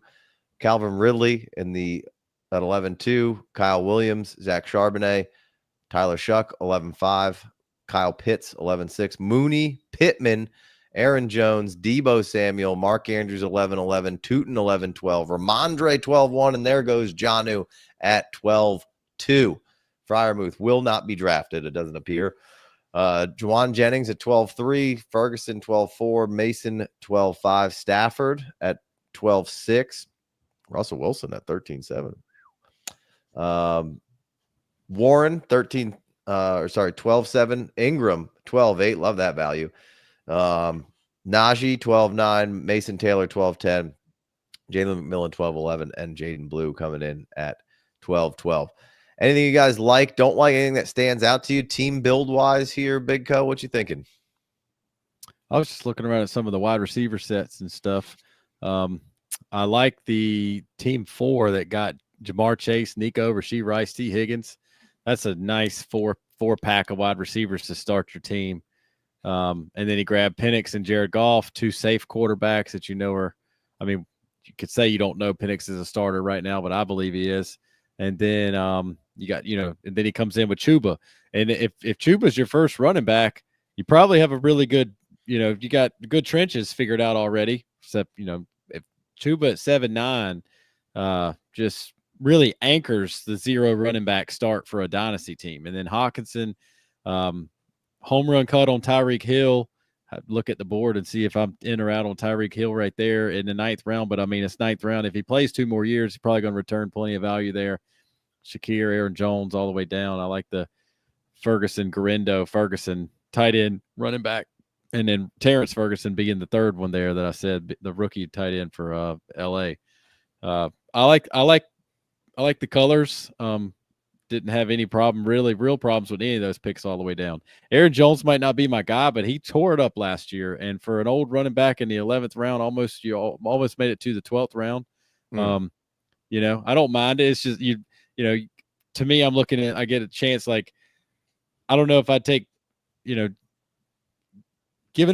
Calvin Ridley at 11-2, Kyle Williams, Zach Charbonnet, Tyler Shuck 11-5, Kyle Pitts 11-6, Mooney, Pittman, Aaron Jones, Debo Samuel, Mark Andrews 11-11, Tootin 11-12, Ramondre 12-1, and there goes Jonnu at 12-2. Freiermuth will not be drafted, it doesn't appear. Juwan Jennings at 12-3, Ferguson 12-4, Mason 12-5, Stafford at 12-6, Russell Wilson at 13-7. Warren 12-7, Ingram 12-8, love that value. Najee 12-9, Mason Taylor 12-10, Jalen McMillan 12-11, and Jaden Blue coming in at 12-12. Anything you guys like, don't like, anything that stands out to you team build wise here, Big Co? What you thinking? I was just looking around at some of the wide receiver sets and stuff. I like the team 4 that got Jamar Chase, Nico, Rashee Rice, T. Higgins. That's a nice four pack of wide receivers to start your team. And then he grabbed Penix and Jared Goff, 2 safe quarterbacks that you could say you don't know Penix is a starter right now, but I believe he is. And then you got, and then he comes in with Chuba. And if Chuba's your first running back, you probably have a really good, you got good trenches figured out already. Except, if Chuba at 7-9 just really anchors the 0 running back start for a dynasty team. And then Hawkinson, home run cut on Tyreek Hill. Look at the board and see if I'm in or out on Tyreek Hill right there in the 9th round. But it's 9th round. If he plays 2 more years, he's probably going to return plenty of value there. Shakir, Aaron Jones, all the way down. I like the Ferguson tight end running back. And then Terrence Ferguson being the 3rd one there that I said, the rookie tight end for LA. I like the colors. Didn't have any real problems with any of those picks all the way down. Aaron Jones might not be my guy, but he tore it up last year. And for an old running back in the 11th round, you almost made it to the 12th round. I don't mind it. It's just, to me, I'm looking at, I get a chance. Like, I don't know if I'd take, giving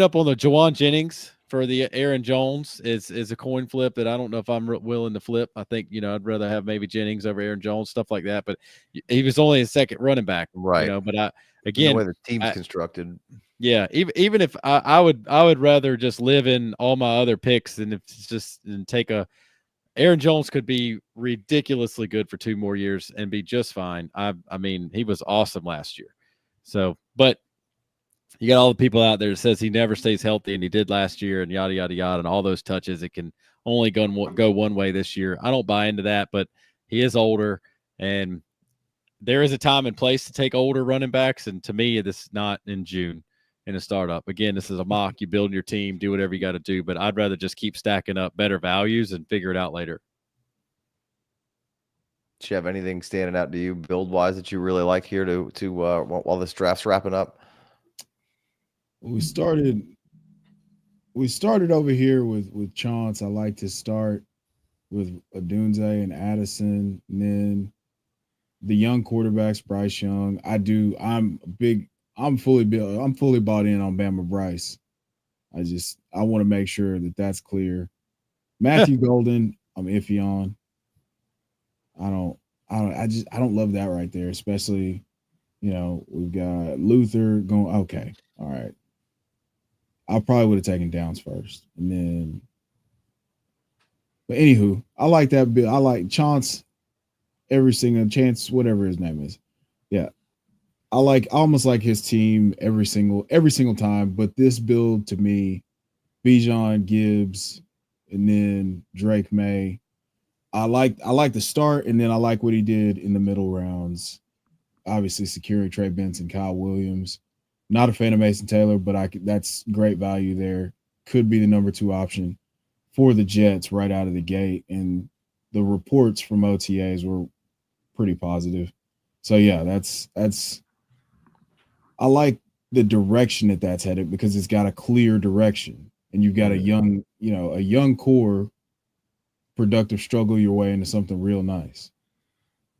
up on the Juwan Jennings for the Aaron Jones is a coin flip that I don't know if I'm willing to flip. I think, I'd rather have maybe Jennings over Aaron Jones, stuff like that. But he was only a second running back, Right. But the way the team's constructed. Yeah, even if I would rather just live in all my other picks and take Aaron Jones could be ridiculously good for 2 more years and be just fine. I mean, he was awesome last year. So, but you got all the people out there that says he never stays healthy, and he did last year, and yada yada yada, and all those touches. It can only go one way this year. I don't buy into that, but he is older, and there is a time and place to take older running backs. And to me, this is not in June in a startup. Again, this is a mock. You build your team, do whatever you got to do, but I'd rather just keep stacking up better values and figure it out later. Do you have anything standing out to you build wise that you really like here to while this draft's wrapping up? We started over here with Chance. I like to start with Adunze and Addison, and then the young quarterbacks, Bryce Young. I'm fully bought in on Bama Bryce. I want to make sure that that's clear. Matthew Golden, I'm iffy on. I don't love that right there, especially, we've got Luther going, okay, all right. I probably would have taken Downs first. And then, but anywho, I like that bit. I like Chance every single chance, whatever his name is. Yeah. I almost like his team every single time, but this build to me, Bijan, Gibbs, and then Drake May. I like the start, and then I like what he did in the middle rounds. Obviously, securing Trey Benson, Kyle Williams. Not a fan of Mason Taylor, but that's great value there. Could be the number 2 option for the Jets right out of the gate, and the reports from OTAs were pretty positive. So yeah, that's. I like the direction that's headed because it's got a clear direction, and you've got a young core. Productive struggle your way into something real nice.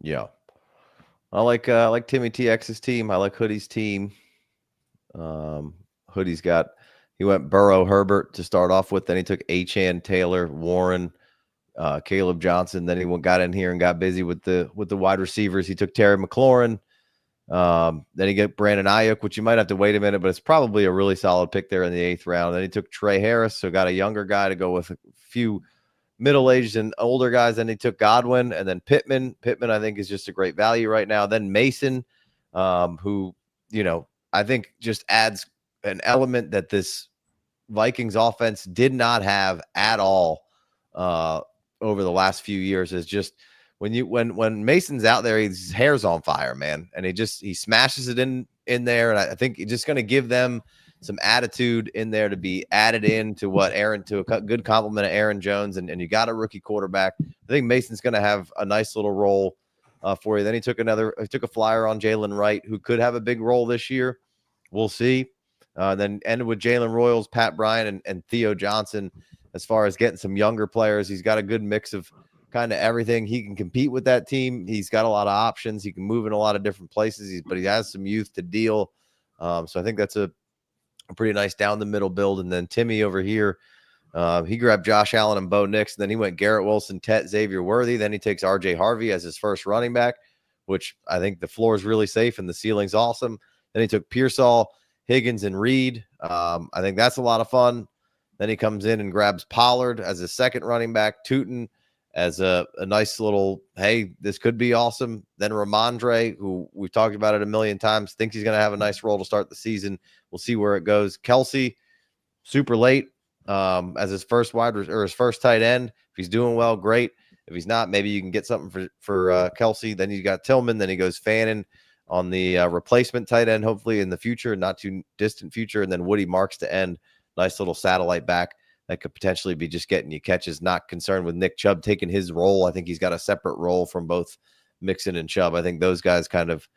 Yeah. I like Timmy TX's team. I like Hoodie's team. Hoodie's he went Burrow, Herbert to start off with. Then he took Achane, Taylor, Warren, Caleb Johnson. Then he got in here and got busy with the wide receivers. He took Terry McLaurin. Then he got Brandon Ayuk, which you might have to wait a minute, but it's probably a really solid pick there in the 8th round. Then he took Trey Harris, so got a younger guy to go with a few middle-aged and older guys. Then he took Godwin, and then Pittman. Pittman, I think, is just a great value right now. Then Mason, who, I think just adds an element that this Vikings offense did not have at all over the last few years. Is just when Mason's out there, his hair's on fire, man, and he smashes it in there, and I think he's just going to give them some attitude in there to be added in to a good complement of Aaron Jones, and you got a rookie quarterback. I think Mason's going to have a nice little role for you. Then he took a flyer on Jalen Wright, who could have a big role this year. We'll see. Then ended with Jalen Royals, Pat Bryant, and Theo Johnson. As far as getting some younger players, he's got a good mix of kind of everything. He can compete with that team. He's got a lot of options. He can move in a lot of different places, but he has some youth to deal. So I think that's a pretty nice down the middle build. And then Timmy over here, he grabbed Josh Allen and Bo Nix, and then he went Garrett Wilson, Tet, Xavier Worthy. Then he takes RJ Harvey as his first running back, which I think the floor is really safe and the ceiling's awesome. Then he took Pearsall, Higgins, and Reed. I think that's a lot of fun. Then he comes in and grabs Pollard as his second running back, Tootin as a nice little, hey, this could be awesome. Then Ramondre, who we've talked about it a million times, thinks he's going to have a nice role to start the season. We'll see where it goes. Kelsey, super late as his first his first tight end. If he's doing well, great. If he's not, maybe you can get something for Kelsey. Then you got Tillman. Then he goes Fannin on the replacement tight end, hopefully in the future, not too distant future. And then Woody Marks to end. Nice little satellite back that could potentially be just getting you catches. Not concerned with Nick Chubb taking his role. I think he's got a separate role from both Mixon and Chubb. I think those guys kind of,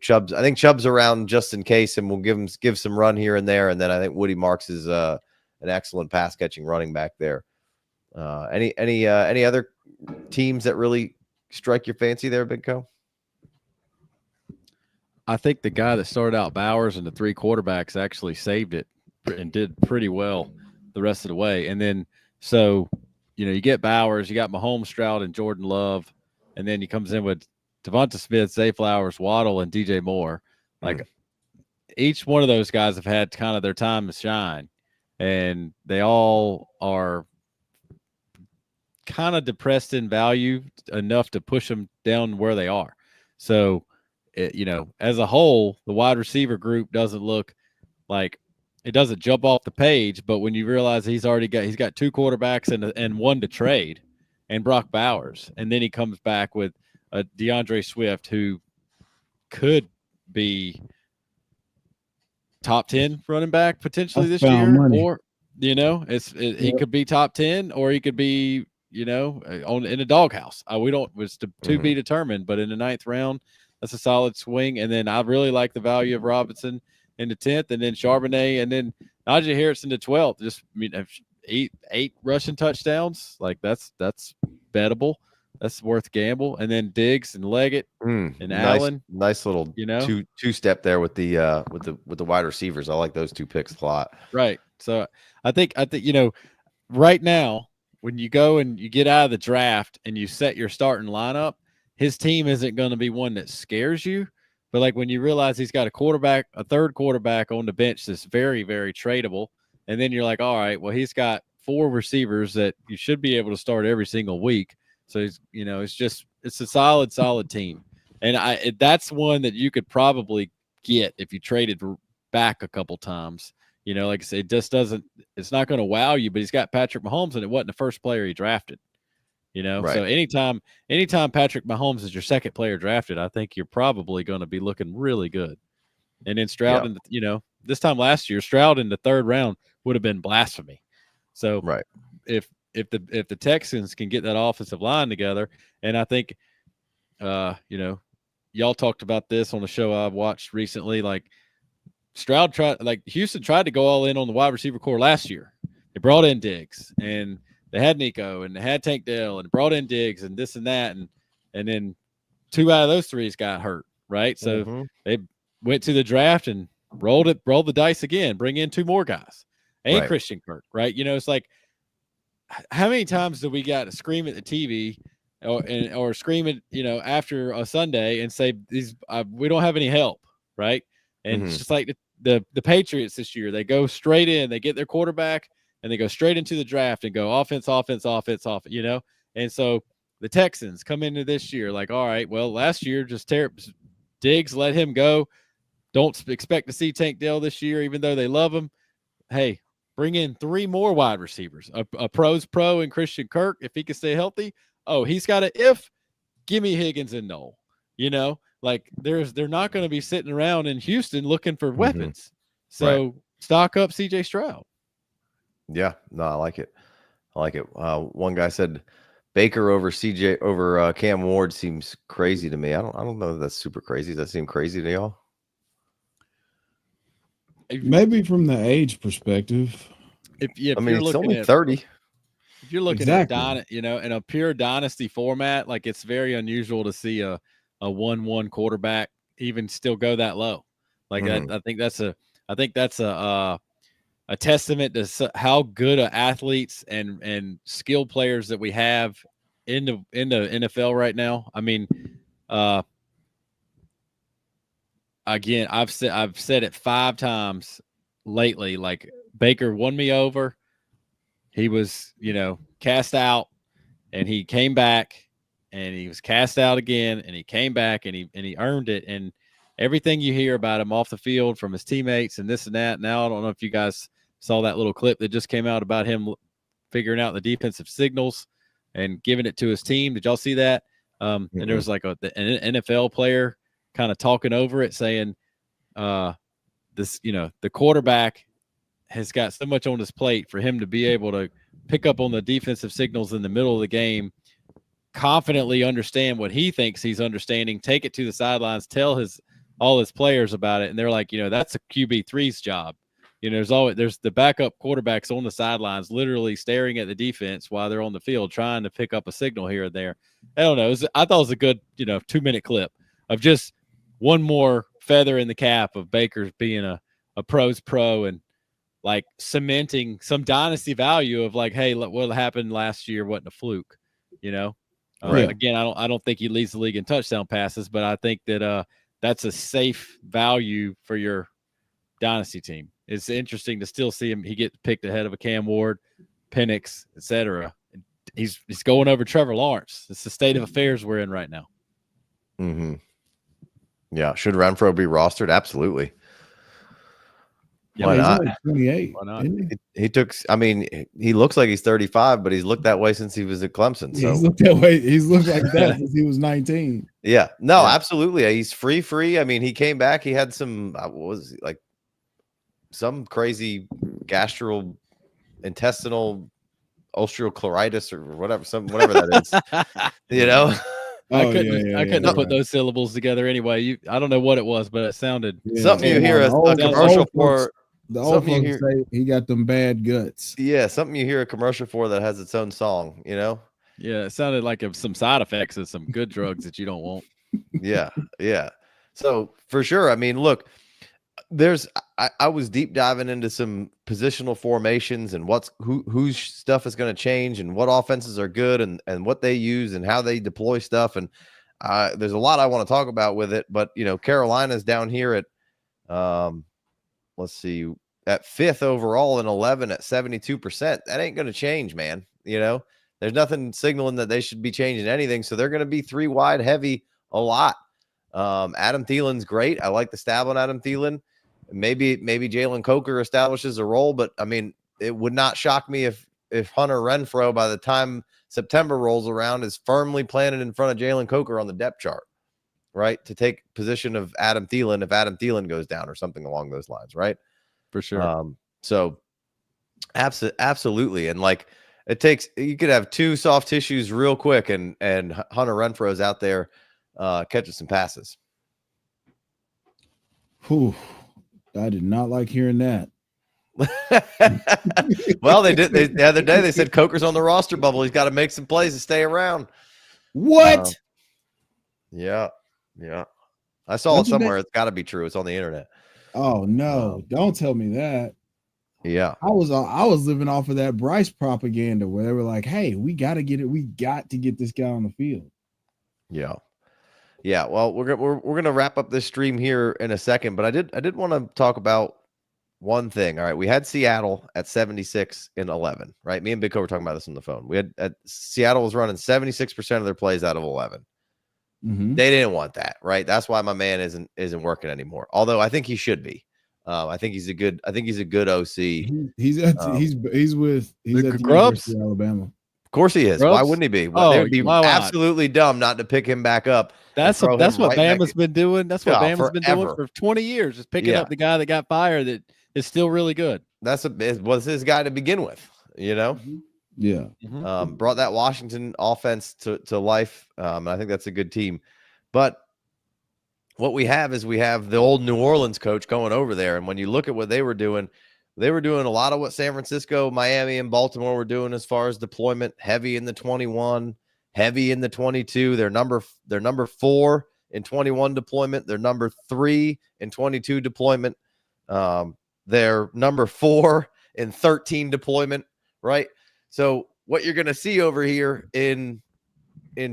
Chubb's. I think Chubb's around just in case, and we'll give some run here and there. And then I think Woody Marks is an excellent pass catching running back there. Any other teams that really strike your fancy there, Big Co? I think the guy that started out Bowers and the 3 quarterbacks actually saved it. and did pretty well the rest of the way. And then so you get Bowers, you got Mahomes, Stroud, and Jordan Love, and then he comes in with Devonta Smith, Zay Flowers, Waddle, and DJ Moore. Like each one of those guys have had kind of their time to shine, and they all are kind of depressed in value enough to push them down where they are. So, as a whole, the wide receiver group doesn't look like it doesn't jump off the page. But when you realize he's got two quarterbacks and one to trade, and Brock Bowers, and then he comes back with a DeAndre Swift who could be top 10 running back potentially this year, money. or he could be top 10, or he could be in a doghouse. It's to be determined, but in the 9th round, that's a solid swing. And then I really like the value of Robinson in the 10th, and then Charbonnet, and then Najee Harris in the 12th. Just eight rushing touchdowns, like that's bettable. That's worth gamble. And then Diggs and Leggett and Allen. Nice little two step there with the wide receivers. I like those two picks a lot. Right. So I think right now, when you go and you get out of the draft and you set your starting lineup, his team isn't going to be one that scares you. But like when you realize he's got a third quarterback on the bench that's very, very tradable, and then you're like, all right, well, he's got 4 receivers that you should be able to start every single week. So it's a solid team, and that's one that you could probably get if you traded back a couple times. Like I said, it's not going to wow you, but he's got Patrick Mahomes, and it wasn't the first player he drafted. Right. So anytime Patrick Mahomes is your second player drafted, I think you're probably going to be looking really good. And then Stroud, this time last year, Stroud in the 3rd round would have been blasphemy. So if the Texans can get that offensive line together, and I think, y'all talked about this on a show I've watched recently, like Houston tried to go all in on the wide receiver core last year. They brought in Diggs, and they had Nico, and they had Tank Dell, and brought in Diggs, and this and that, and then 2 out of those 3 got hurt, right? So they went to the draft and rolled the dice again, bring in 2 more guys, and Christian Kirk, right? It's like, how many times do we got to scream at the TV or scream at, after a Sunday and say we don't have any help, right? And it's just like the Patriots this year, they go straight in, they get their quarterback, and they go straight into the draft and go offense. And so the Texans come into this year like, all right, well, last year just Diggs, let him go. Don't expect to see Tank Dell this year, even though they love him. Hey, bring in 3 more wide receivers, a pro's pro and Christian Kirk, if he can stay healthy. Oh, he's got give me Higgins and Noel, like they're not going to be sitting around in Houston looking for weapons. So stock up CJ Stroud. Yeah, no, I like it. One guy said Baker over Cam Ward seems crazy to me. I don't know if that's super crazy. Does that seem crazy to y'all? Maybe from the age perspective. If it's only 30. If you're looking at in a pure dynasty format, like it's very unusual to see a 1-1 quarterback even still go that low. Like I think that's a testament to how good of athletes and skill players that we have in the NFL right now. I mean, again, I've said it 5 times lately. Like Baker won me over. He was, cast out, and he came back, and he was cast out again, and he came back, and he earned it. And everything you hear about him off the field from his teammates and this and that. Now, I don't know if you guys saw that little clip that just came out about him figuring out the defensive signals and giving it to his team. Did y'all see that? And there was like an NFL player kind of talking over it, saying, the quarterback has got so much on his plate for him to be able to pick up on the defensive signals in the middle of the game, confidently understand what he thinks he's understanding, take it to the sidelines, tell all his players about it. And they're like, that's a QB3's job. There's the backup quarterbacks on the sidelines, literally staring at the defense while they're on the field, trying to pick up a signal here or there. I don't know. I thought it was a good, 2-minute clip of just one more feather in the cap of Baker's being a pro's pro and like cementing some dynasty value of like, hey, look, what happened last year wasn't a fluke, you know. Right. Again, I don't think he leads the league in touchdown passes, but I think that that's a safe value for your dynasty team. It's interesting to still see him. He gets picked ahead of a Cam Ward, Penix, etc. He's going over Trevor Lawrence. It's the state of affairs we're in right now. Mm-hmm. Yeah. Should Renfro be rostered? Absolutely. Yeah, Why he's not? only 28. Why not? Isn't He took. I mean, he looks like he's 35, but he's looked that way since he was at Clemson. he? So He's looked that way. He's looked like that since he was 19. yeah, no, Yeah. absolutely. He's free. I mean, he came back. He had some. What was he, like some crazy gastrointestinal osteochloritis or whatever, whatever that is. You know. I Oh, couldn't put those syllables together anyway. I don't know what it was, but it sounded Something you hear a commercial for. The old Something you folks say he got them bad guts. Yeah, something you hear a commercial for that has its own song, you know? Yeah, it sounded like some side effects of some good drugs that you don't want. Yeah. So for sure, I mean, look, I was deep diving into some positional formations and whose stuff is going to change and what offenses are good and what they use and how they deploy stuff. And there's a lot I want to talk about with it, but you know, Carolina's down here at let's see, at 5th overall and 11 at 72%. That ain't going to change, man. You know, there's nothing signaling that they should be changing anything. So they're going to be 3 wide heavy a lot. Adam Thielen's great. I like the stab on Adam Thielen. Maybe Jalen Coker establishes a role, but I mean, it would not shock me if Hunter Renfrow, by the time September rolls around, is firmly planted in front of Jalen Coker on the depth chart, right? To take position of Adam Thielen if Adam Thielen goes down or something along those lines, right? For sure. So absolutely. And like you could have 2 soft tissues real quick and Hunter Renfrow's out there catching some passes. Whew. I did not like hearing that. Well, they did. The other day they said Coker's on the roster bubble. He's got to make some plays to stay around. What? Yeah. I saw it somewhere. It's got to be true. It's on the internet. Oh no! Don't tell me that. Yeah, I was living off of that Bryce propaganda where they were like, "Hey, we got to get it. We got to get this guy on the field." Yeah. Well, we're gonna wrap up this stream here in a second, but I did want to talk about one thing. All right, we had Seattle at 76 and 11. Right, me and Big Co were talking about this on the phone. We had Seattle was running 76% of their plays out of 11. Mm-hmm. They didn't want that, right? That's why my man isn't working anymore. Although I think he should be. I think he's a good OC. He's at the University of Alabama. Of course he is. Grubs? Why wouldn't he be? Oh, they would be absolutely dumb not to pick him back up. That's what Bama's been doing. That's what Bama's been doing forever. for 20 years, is picking up the guy that got fired that is still really good. It was his guy to begin with, you know? Mm-hmm. Yeah. Brought that Washington offense to life. And I think that's a good team. But what we have is the old New Orleans coach going over there. And when you look at what they were doing a lot of what San Francisco, Miami, and Baltimore were doing as far as deployment, heavy in the 21, heavy in the 22. They're number 4 in 21 deployment. They're number 3 in 22 deployment. They're number 4 in 13 deployment, right? So what you're going to see over here in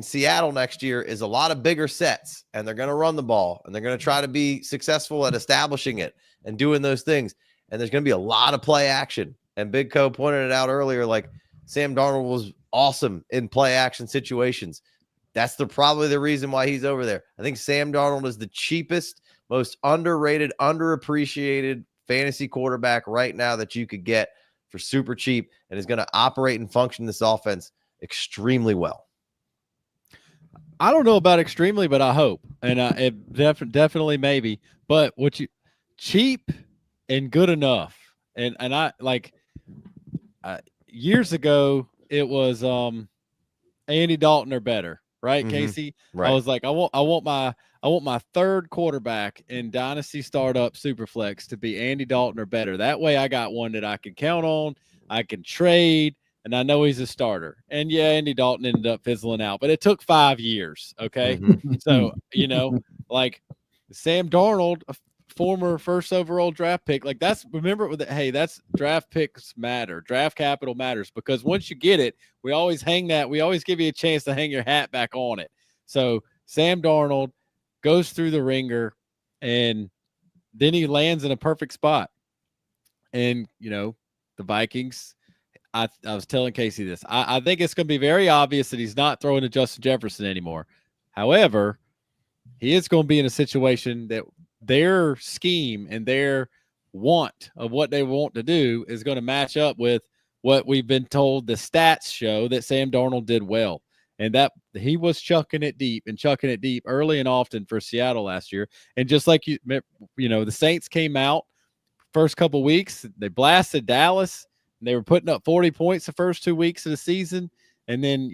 Seattle next year is a lot of bigger sets, and they're going to run the ball, and they're going to try to be successful at establishing it and doing those things. And there's going to be a lot of play action. And Big Co pointed it out earlier, like Sam Darnold was awesome in play action situations. That's probably the reason why he's over there. I think Sam Darnold is the cheapest, most underrated, underappreciated fantasy quarterback right now that you could get for super cheap, and is going to operate and function this offense extremely well. I don't know about extremely, but I hope, and it definitely maybe. But cheap and good enough, and I like years ago it was Andy Dalton or better, right, Mm-hmm. Casey? Right. I was like, I want my third quarterback in Dynasty Startup Superflex to be Andy Dalton or better. That way, I got one that I can count on, I can trade, and I know he's a starter. And yeah, Andy Dalton ended up fizzling out, but it took 5 years. Okay. Mm-hmm. So, like Sam Darnold, former first overall draft pick. Like that's draft picks matter. Draft capital matters because once you get it, we always give you a chance to hang your hat back on it. So Sam Darnold goes through the ringer and then he lands in a perfect spot. And, the Vikings, I was telling Casey this. I think it's going to be very obvious that he's not throwing to Justin Jefferson anymore. However, he is going to be in a situation that their scheme and their want of what they want to do is going to match up with what we've been told the stats show that Sam Darnold did well. And that he was chucking it deep early and often for Seattle last year. And just like the Saints came out first couple weeks, they blasted Dallas. And they were putting up 40 points the first 2 weeks of the season. And then,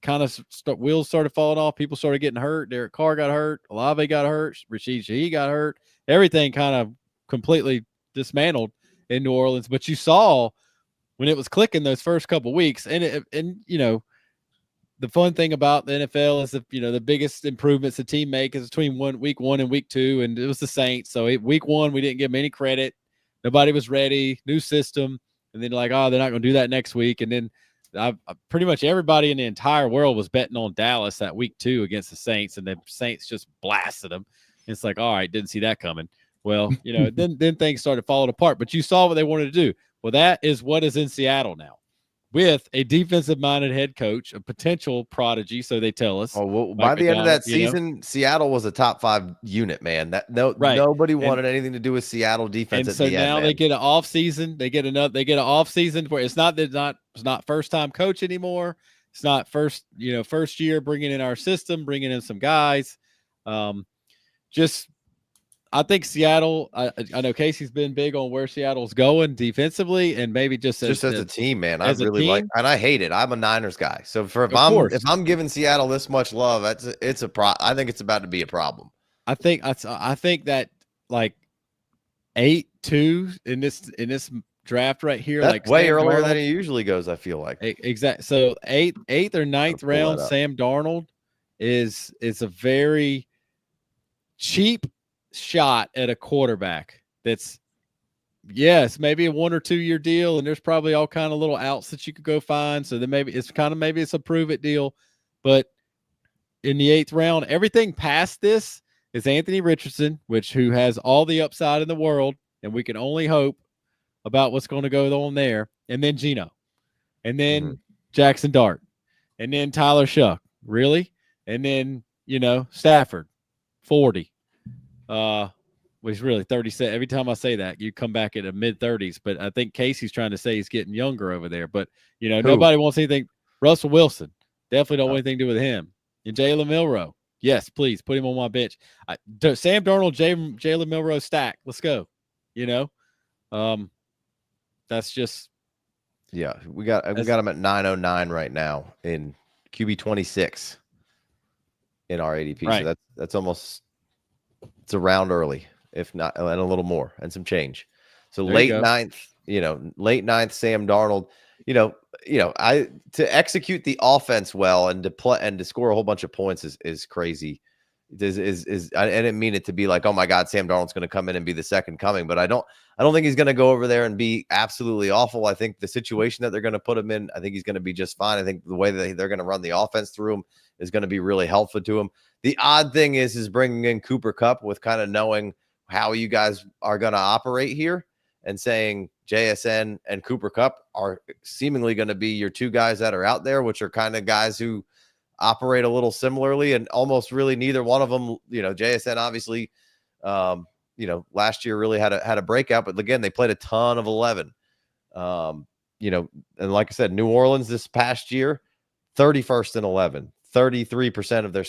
kind of wheels started falling off. People started getting hurt. Derek Carr got hurt. Olave got hurt. Rashid Shaheed got hurt. Everything kind of completely dismantled in New Orleans. But you saw when it was clicking those first couple weeks, and the fun thing about the NFL is the biggest improvements the team make is between week 1 and week 2, and it was the Saints. So week 1 we didn't give them any credit. Nobody was ready. New system, and then they're not going to do that next week. And then pretty much everybody in the entire world was betting on Dallas that week 2 against the Saints, and the Saints just blasted them. It's like, all right, didn't see that coming. Well, then things started falling apart. But you saw what they wanted to do. Well, that is what is in Seattle now, with a defensive-minded head coach, a potential prodigy, so they tell us. Oh, well, by the end of that season, Seattle was a top 5 unit, man. Nobody wanted anything to do with Seattle defense. And so now they get an off season. They get an off season where it's not first time coach anymore. It's not first year bringing in our system, bringing in some guys. I think Seattle. I know Casey's been big on where Seattle's going defensively, and maybe just as a team, man. I really like, and I hate it. I'm a Niners guy, so if I'm giving Seattle this much love, I think it's about to be a problem. I think that like 8-2 in this draft right here, that's like way Sam earlier Darnold, than it usually goes. I feel like exactly. So eighth or ninth round, Sam Darnold is a very cheap shot at a quarterback that's maybe a 1 or 2 year deal, and there's probably all kind of little outs that you could go find, so then maybe it's a prove it deal. But in the 8th round, everything past this is Anthony Richardson, who has all the upside in the world, and we can only hope about what's going to go on there. And then Geno, and then Jackson Dart, and then Tyler Shuck, really, and then Stafford 40. He's really 37. Every time I say that, you come back at a mid-30s. But I think Casey's trying to say he's getting younger over there. But nobody wants anything. Russell Wilson, definitely don't want anything to do with him. And Jalen Milroe, yes, please put him on my bench. Sam Darnold, Jalen Milroe stack. Let's go. That's just we got him at 909 right now in QB 26 in our ADP. Right. So that's almost. It's a round early, if not, and a little more, and some change. So late ninth, Sam Darnold. To execute the offense well and to play and to score a whole bunch of points is crazy. I didn't mean it to be like, oh my God, Sam Darnold's going to come in and be the second coming, but I don't think he's going to go over there and be absolutely awful. I think the situation that they're going to put him in, I think he's going to be just fine. I think the way that they're going to run the offense through him is going to be really helpful to him. The odd thing is bringing in Cooper Kupp with kind of knowing how you guys are going to operate here and saying JSN and Cooper Kupp are seemingly going to be your 2 guys that are out there, which are kind of guys who operate a little similarly, and almost really neither one of them, JSN obviously, last year really had a breakout, but again, they played a ton of 11. And like I said, New Orleans this past year, 31st in 11, 33% of their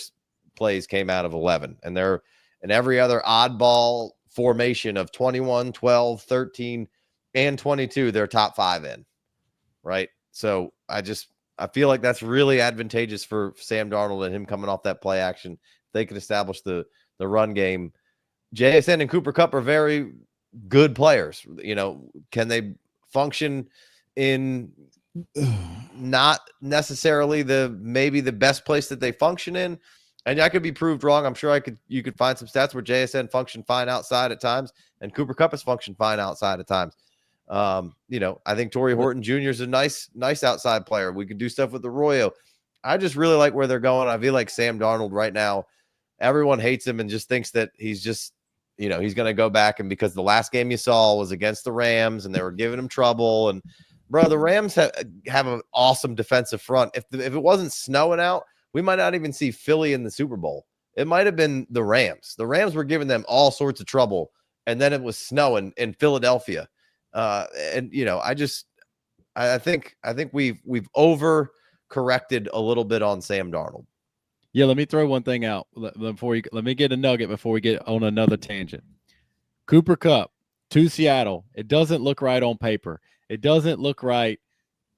plays came out of 11, and they're in every other oddball formation of 21, 12, 13, and 22, they're top 5 in, right? So I feel like that's really advantageous for Sam Darnold and him coming off that play action. They can establish the run game. JSN and Cooper Kupp are very good players. Can they function in not necessarily maybe the best place that they function in? And I could be proved wrong. I'm sure you could find some stats where JSN functioned fine outside at times, and Cooper Kupp has functioned fine outside at times. I think Torrey Horton Jr. is a nice outside player. We could do stuff with Arroyo. I just really like where they're going. I feel like Sam Darnold right now, everyone hates him and just thinks that he's just, he's going to go back. And because the last game you saw was against the Rams and they were giving him trouble. And bro, the Rams have an awesome defensive front. If it wasn't snowing out, we might not even see Philly in the Super Bowl. It might have been the Rams. The Rams were giving them all sorts of trouble. And then it was snowing in Philadelphia. I think we've overcorrected a little bit on Sam Darnold. Yeah, let me throw one thing out let me get a nugget before we get on another tangent. Cooper Kupp to Seattle. It doesn't look right on paper. It doesn't look right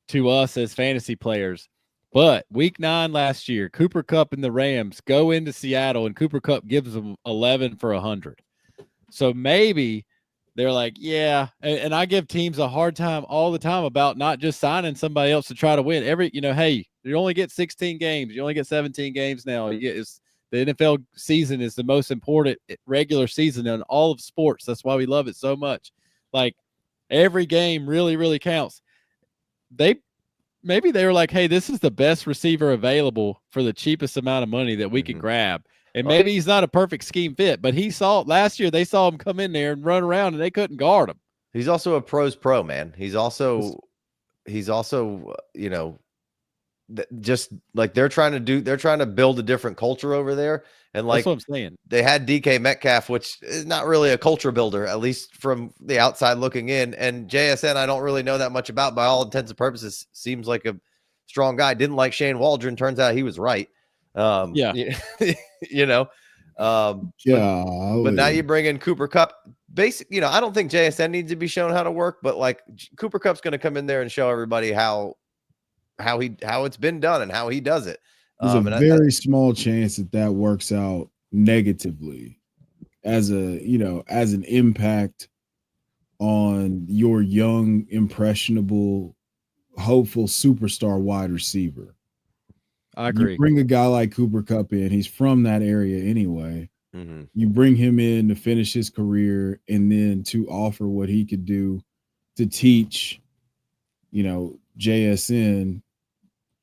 to us as fantasy players. But week 9 last year, Cooper Kupp and the Rams go into Seattle, and Cooper Kupp gives them 11 for 100. So maybe they're like, yeah, and I give teams a hard time all the time about not just signing somebody else to try to win. Hey, you only get 16 games. You only get 17 games now. The NFL season is the most important regular season in all of sports. That's why we love it so much. Like, every game really, really counts. Maybe they were like, hey, this is the best receiver available for the cheapest amount of money that we can grab. And maybe he's not a perfect scheme fit, but last year they saw him come in there and run around and they couldn't guard him. He's also a pros pro, man. He's also, just like they're trying to build a different culture over there. And like, that's what I'm saying. They had DK Metcalf, which is not really a culture builder, at least from the outside looking in. And JSN, I don't really know that much about. By all intents and purposes, seems like a strong guy. Didn't like Shane Waldron. Turns out he was right. But now you bring in Cooper Kupp. I don't think JSN needs to be shown how to work, but like Cooper Kupp's going to come in there and show everybody how it's been done and how he does it. There's a very small chance that works out negatively as an impact on your young, impressionable, hopeful superstar wide receiver. I agree. You bring a guy like Cooper Kupp in, he's from that area anyway. Mm-hmm. You bring him in to finish his career and then to offer what he could do to teach, JSN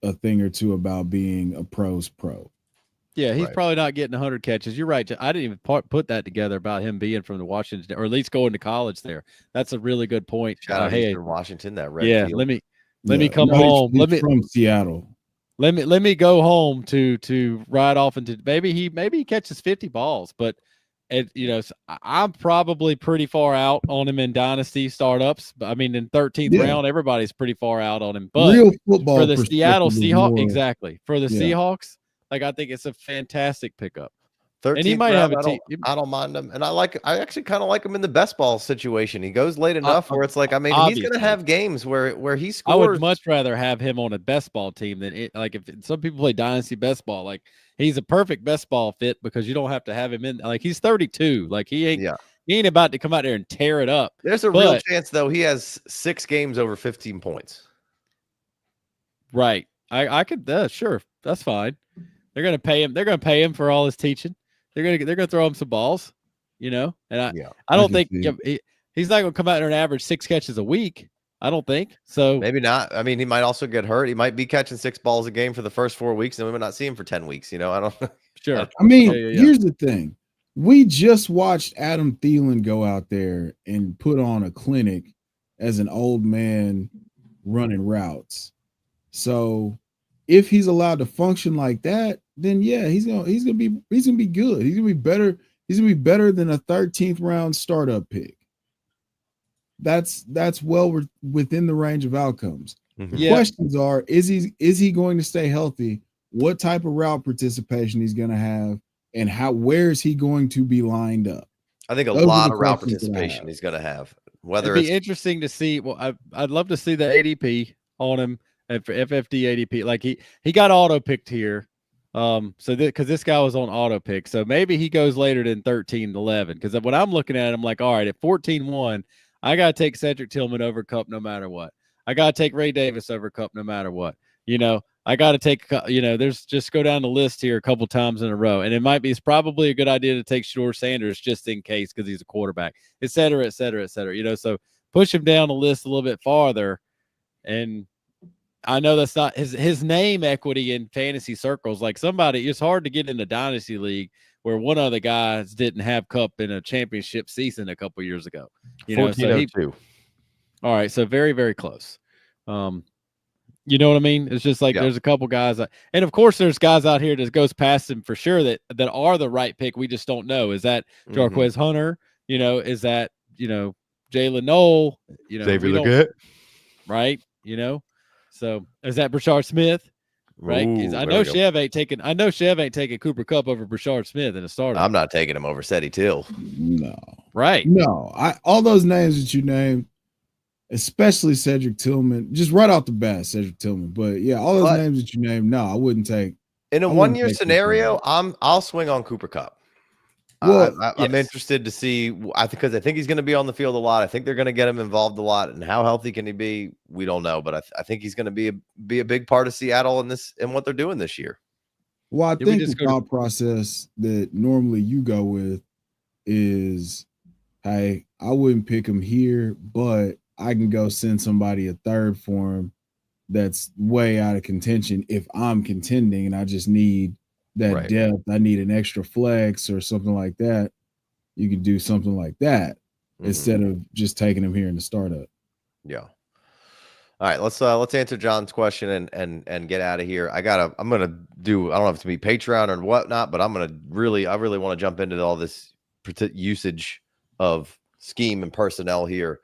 a thing or two about being a pro's pro. Yeah, he's probably not getting 100 catches. You're right. I didn't even put that together about him being from the Washington, or at least going to college there. That's a really good point. Shout out Eastern Washington, that red field. Let me come home. He's from Seattle. Let me go home to ride off into maybe he catches 50 balls, but I'm probably pretty far out on him in Dynasty startups. I mean, in 13th round, everybody's pretty far out on him. But real football for the Seattle Seahawks, for the Seahawks, like I think it's a fantastic pickup. 13th and he might round, have a team. I don't mind him, and I actually kind of like him in the best ball situation. He goes late enough where it's like, I mean, he's going to have games where he scores. I would much rather have him on a best ball team than if some people play Dynasty best ball. Like, he's a perfect best ball fit because you don't have to have him in. Like, he's 32. Like, he ain't about to come out there and tear it up. There's a real chance though. He has 6 games over 15 points. Right. I could. Sure. That's fine. They're going to pay him. They're going to pay him for all his teaching. They're gonna throw him some balls, and I don't think he's not gonna come out there and average 6 catches a week. I don't think so. Maybe not. I mean, he might also get hurt. He might be catching 6 balls a game for the first 4 weeks, and we might not see him for 10 weeks. I don't. Sure. I mean, here's the thing: we just watched Adam Thielen go out there and put on a clinic as an old man running routes. So, if he's allowed to function like that, then he's gonna be good. He's gonna be better. He's gonna be better than a 13th round startup pick. That's well within the range of outcomes. Mm-hmm. The questions are: is he going to stay healthy? What type of route participation he's going to have, and where is he going to be lined up? I think those lot of route participation he's going to have. It'd be interesting to see. Well, I'd love to see the ADP on him. And for FFD ADP, like he got auto picked here. Because this guy was on auto pick. So maybe he goes later than 13-11. Because when I'm looking at it, I'm like, all right, at 14-1, I got to take Cedric Tillman over Kupp no matter what. I got to take Ray Davis over Kupp no matter what. I got to take, there's just go down the list here a couple times in a row. And it's probably a good idea to take Shedeur Sanders just in case, because he's a quarterback, et cetera, et cetera, et cetera. So push him down the list a little bit farther. And I know that's not his name equity in fantasy circles. Like it's hard to get in the Dynasty League where one of the guys didn't have Cup in a championship season a couple years ago. 1402. All right. So very, very close. You know what I mean? It's just like there's a couple guys, and of course there's guys out here that goes past him for sure that are the right pick. We just don't know. Is that Jarquez Hunter? Is that Jalen Noel? Xavier Legette, right? So is that Brashard Smith? Right? Ooh, I know Chev ain't taking Cooper Kupp over Brashard Smith in a starter. I'm not taking him over Seti Till. No, right? No, all those names that you named. Especially Cedric Tillman, just right off the bat, Cedric Tillman. But yeah, all those names that you named, no, I wouldn't take. In a 1 year scenario, I'll swing on Cooper Kupp. Well, I'm interested to see. Because I think he's going to be on the field a lot. I think they're going to get him involved a lot. And how healthy can he be? We don't know, but I think he's going to be a big part of Seattle in what they're doing this year. Well, I think the thought process that normally you go with is, hey, I wouldn't pick him here, but I can go send somebody a third for him that's way out of contention if I'm contending and I just need that depth. I need an extra flex or something like that. You can do something like that instead of just taking him here in the startup. Yeah. All right, let's answer John's question and get out of here. I don't know if it's to be Patreon or whatnot, but I really want to jump into all this usage of scheme and personnel here.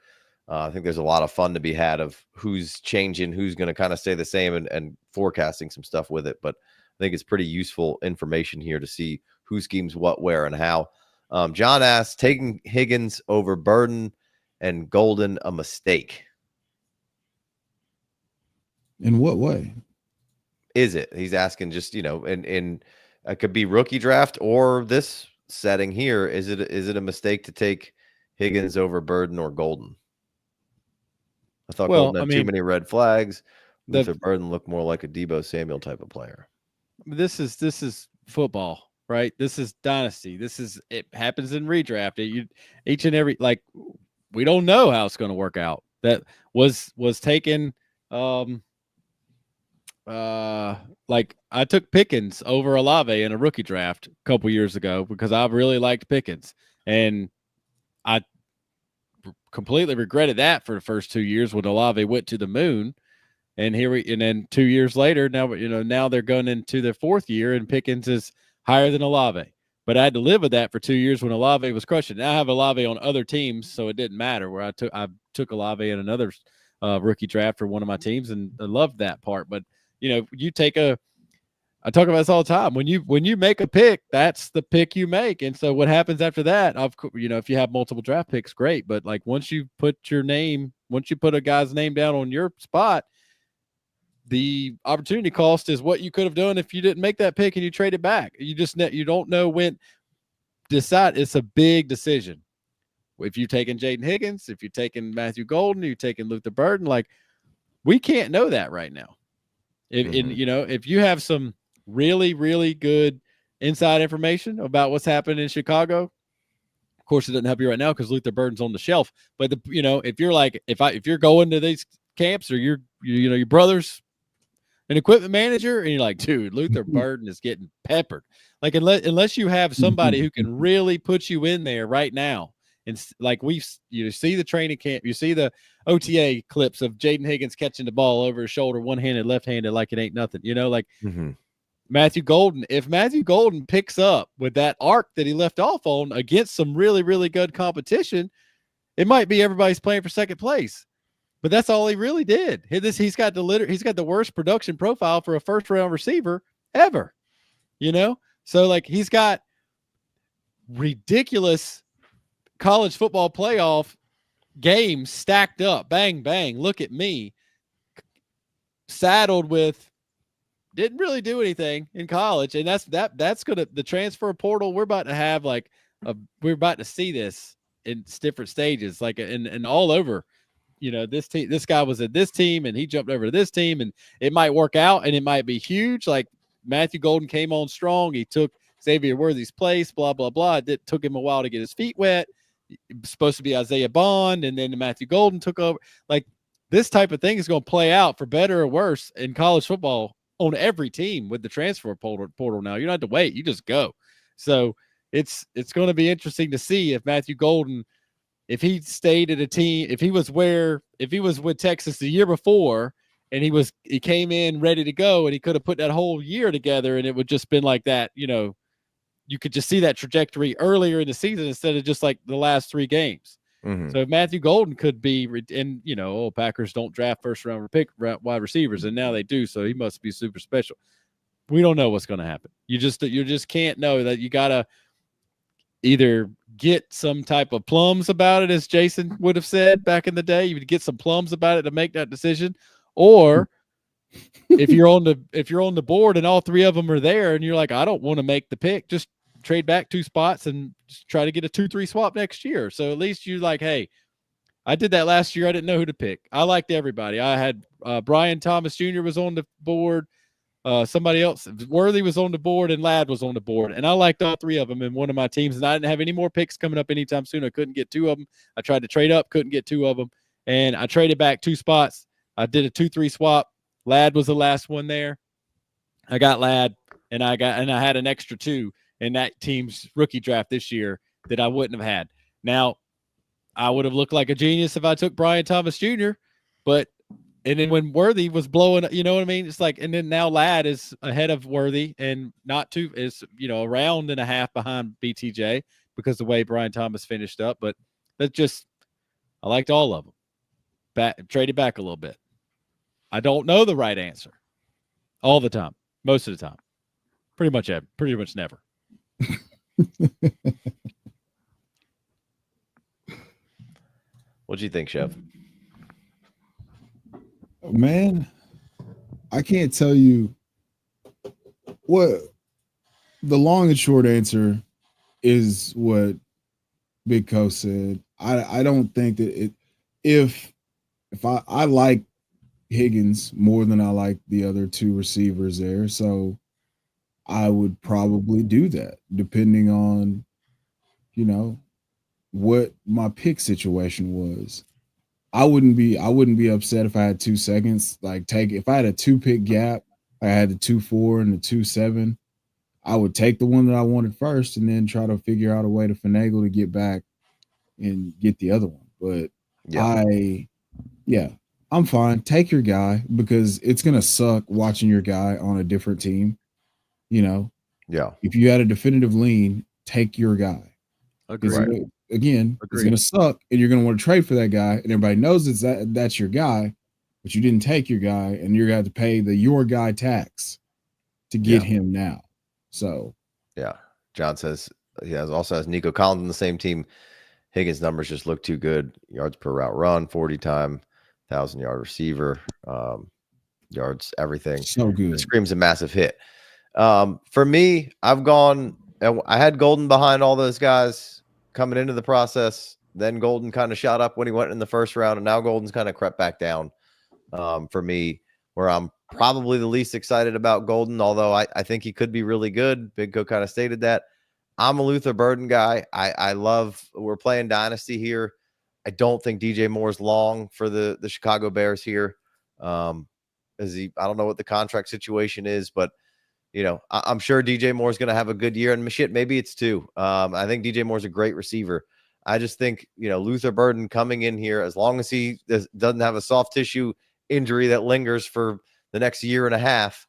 I think there's a lot of fun to be had of who's changing, who's going to kind of stay the same and forecasting some stuff with it. But I think it's pretty useful information here to see who schemes what, where, and how. John asks, taking Higgins over Burden and Golden a mistake? In what way? Is it? He's asking just, in it could be rookie draft or this setting here. Is it a mistake to take Higgins over Burden or Golden? I thought Golden had too many red flags. Luther Burden looked more like a Deebo Samuel type of player. This is football, right? This is Dynasty. It happens in redraft. Each and every, we don't know how it's going to work out. That was taken. I took Pickens over Olave in a rookie draft a couple years ago because I really liked Pickens, and I completely regretted that for the first 2 years when Olave went to the moon. And then 2 years later, now they're going into their fourth year and Pickens is higher than Olave. But I had to live with that for 2 years when Olave was crushing. Now I have Olave on other teams, so it didn't matter where I took Olave in another rookie draft for one of my teams, and I loved that part. But I talk about this all the time. When you make a pick, that's the pick you make. And so what happens after that, if you have multiple draft picks, great. But once you put a guy's name down on your spot, the opportunity cost is what you could have done if you didn't make that pick and you trade it back. You don't know when. Decide. It's a big decision. If you've taken Jaden Higgins, if you've taken Matthew Golden, you've taken Luther Burden, we can't know that right now. If you have some really, really good inside information about what's happening in Chicago, of course it doesn't help you right now because Luther Burden's on the shelf. But if you're going to these camps or your brother's an equipment manager and you're like, dude, Luther Burden is getting peppered. Unless you have somebody who can really put you in there right now. And you see the training camp, you see the OTA clips of Jaden Higgins catching the ball over his shoulder, one-handed, left-handed, like it ain't nothing. Matthew Golden. If Matthew Golden picks up with that arc that he left off on against some really, really good competition, it might be everybody's playing for second place. But that's all he really did. He's got the worst production profile for a first-round receiver ever. So he's got ridiculous college football playoff games stacked up. Bang, bang. Look at me. Saddled with didn't really do anything in college. And that's the transfer portal. We're about to have we're about to see this in different stages, and all over, this guy was at this team and he jumped over to this team, and it might work out and it might be huge. Like Matthew Golden came on strong. He took Xavier Worthy's place, blah, blah, blah. It took him a while to get his feet wet. It was supposed to be Isaiah Bond, and then Matthew Golden took over. Like, this type of thing is going to play out for better or worse in college football on every team with the transfer portal now. You don't have to wait. You just go. So it's going to be interesting to see if Matthew Golden, if he stayed at a team, if he was with Texas the year before and he came in ready to go and he could have put that whole year together and it would just been like that, you could just see that trajectory earlier in the season instead of just like the last 3 games. Mm-hmm. So Matthew Golden could be, and Packers don't draft first round wide receivers, and now they do. So he must be super special. We don't know what's going to happen. You just can't know that. You got to either get some type of plums about it, as Jason would have said back in the day. You would get some plums about it to make that decision, or if you're on the board and all 3 of them are there, and you're like, I don't want to make the pick, just trade back 2 spots and just try to get a 2-3 swap next year. So at least you're like, hey, I did that last year. I didn't know who to pick. I liked everybody. I had Brian Thomas Jr. was on the board. Somebody else, Worthy was on the board, and Ladd was on the board. And I liked all 3 of them in one of my teams. And I didn't have any more picks coming up anytime soon. I couldn't get 2 of them. I tried to trade up, couldn't get 2 of them. And I traded back 2 spots. I did a 2-3 swap. Ladd was the last one there. I got Ladd, and I had an extra 2 in that team's rookie draft this year that I wouldn't have had. Now, I would have looked like a genius if I took Brian Thomas Jr., and then when Worthy was blowing, you know what I mean? It's like, and then now Ladd is ahead of Worthy and a round and a half behind BTJ because the way Brian Thomas finished up. But I liked all of them. Traded back a little bit. I don't know the right answer all the time, most of the time, pretty much never. What do you think, Chef? Man, I can't tell you what the long and short answer is. What Big Co said. I don't think that if I like Higgins more than I like the other 2 receivers there, so I would probably do that depending on what my pick situation was. I wouldn't be upset if I had 2 seconds. If I had a 2-pick gap, I had the 2-4 and the 2-7, I would take the one that I wanted first and then try to figure out a way to finagle to get back and get the other one. But I'm fine. Take your guy because it's gonna suck watching your guy on a different team. Yeah. If you had a definitive lean, take your guy. Agreed. Again, it's going to suck, and you're going to want to trade for that guy, and everybody knows that's your guy, but you didn't take your guy, and you're going to have to pay the your guy tax to get him now. So, yeah. John says he also has Nico Collins on the same team. Higgins' numbers just look too good. Yards per route run, 40 time, 1,000-yard receiver, yards, everything. So good. It screams a massive hit. For me, I had Golden behind all those guys coming into the process. Then Golden kind of shot up when he went in the first round, and now Golden's kind of crept back down for me, where I'm probably the least excited about Golden, although I think he could be really good. Big Co kind of stated that. I'm a Luther Burden guy. We're playing Dynasty here. I don't think DJ Moore's long for the Chicago Bears here. I don't know what the contract situation is, but I'm sure DJ Moore's going to have a good year, and maybe it's 2. I think DJ Moore's a great receiver. I just think, Luther Burden coming in here, as long as he doesn't have a soft tissue injury that lingers for the next year and a half,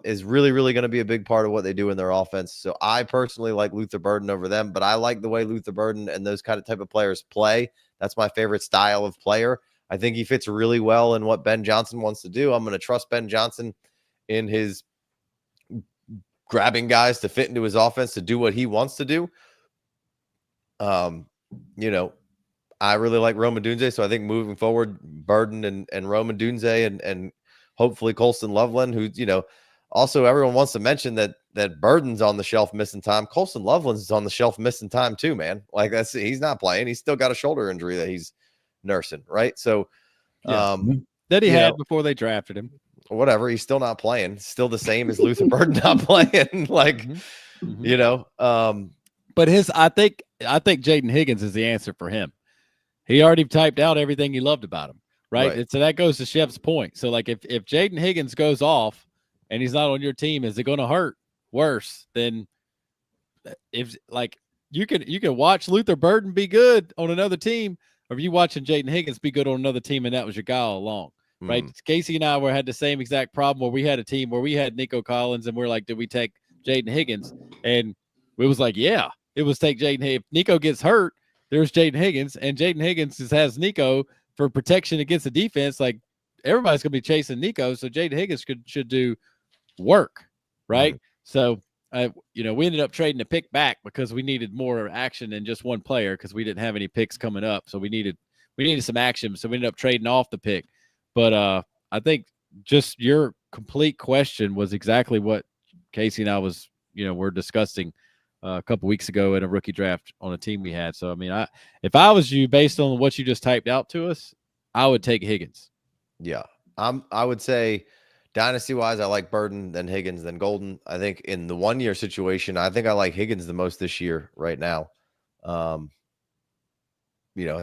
is really, really going to be a big part of what they do in their offense. So I personally like Luther Burden over them, but I like the way Luther Burden and those kind of type of players play. That's my favorite style of player. I think he fits really well in what Ben Johnson wants to do. I'm going to trust Ben Johnson in his grabbing guys to fit into his offense to do what he wants to do. I really like Roman Dunze, so I think moving forward, Burden and Roman Dunze and hopefully Colston Loveland, who, also everyone wants to mention that Burden's on the shelf missing time. Colston Loveland's on the shelf missing time too, man. He's not playing. He's still got a shoulder injury that he's nursing, right? So, Yeah. That he had before they drafted him. Whatever, he's still not playing. Still the same as Luther Burden not playing. Like, But I think Jaden Higgins is the answer for him. He already typed out everything he loved about him, right? And so that goes to Chef's point. So, like, if Jaden Higgins goes off and he's not on your team, is it going to hurt worse than if, like, you can watch Luther Burden be good on another team, or if you watching Jaden Higgins be good on another team, and that was your guy all along, right? Casey and I had the same exact problem where we had a team where we had Nico Collins, and we're like, did we take Jaden Higgins? And it was like, yeah, it was take Jaden. If Nico gets hurt, there's Jaden Higgins, and Jaden Higgins has Nico for protection against the defense. Like, everybody's going to be chasing Nico, so Jaden Higgins should do work, right? So, we ended up trading a pick back because we needed more action than just one player because we didn't have any picks coming up. So we needed some action. So we ended up trading off the pick. But I think just your complete question was exactly what Casey and I we're discussing a couple weeks ago in a rookie draft on a team we had. So, I mean, if I was you, based on what you just typed out to us, I would take Higgins. Yeah. I would say dynasty-wise, I like Burden, then Higgins, then Golden. I think in the 1 year situation, I think I like Higgins the most this year right now. As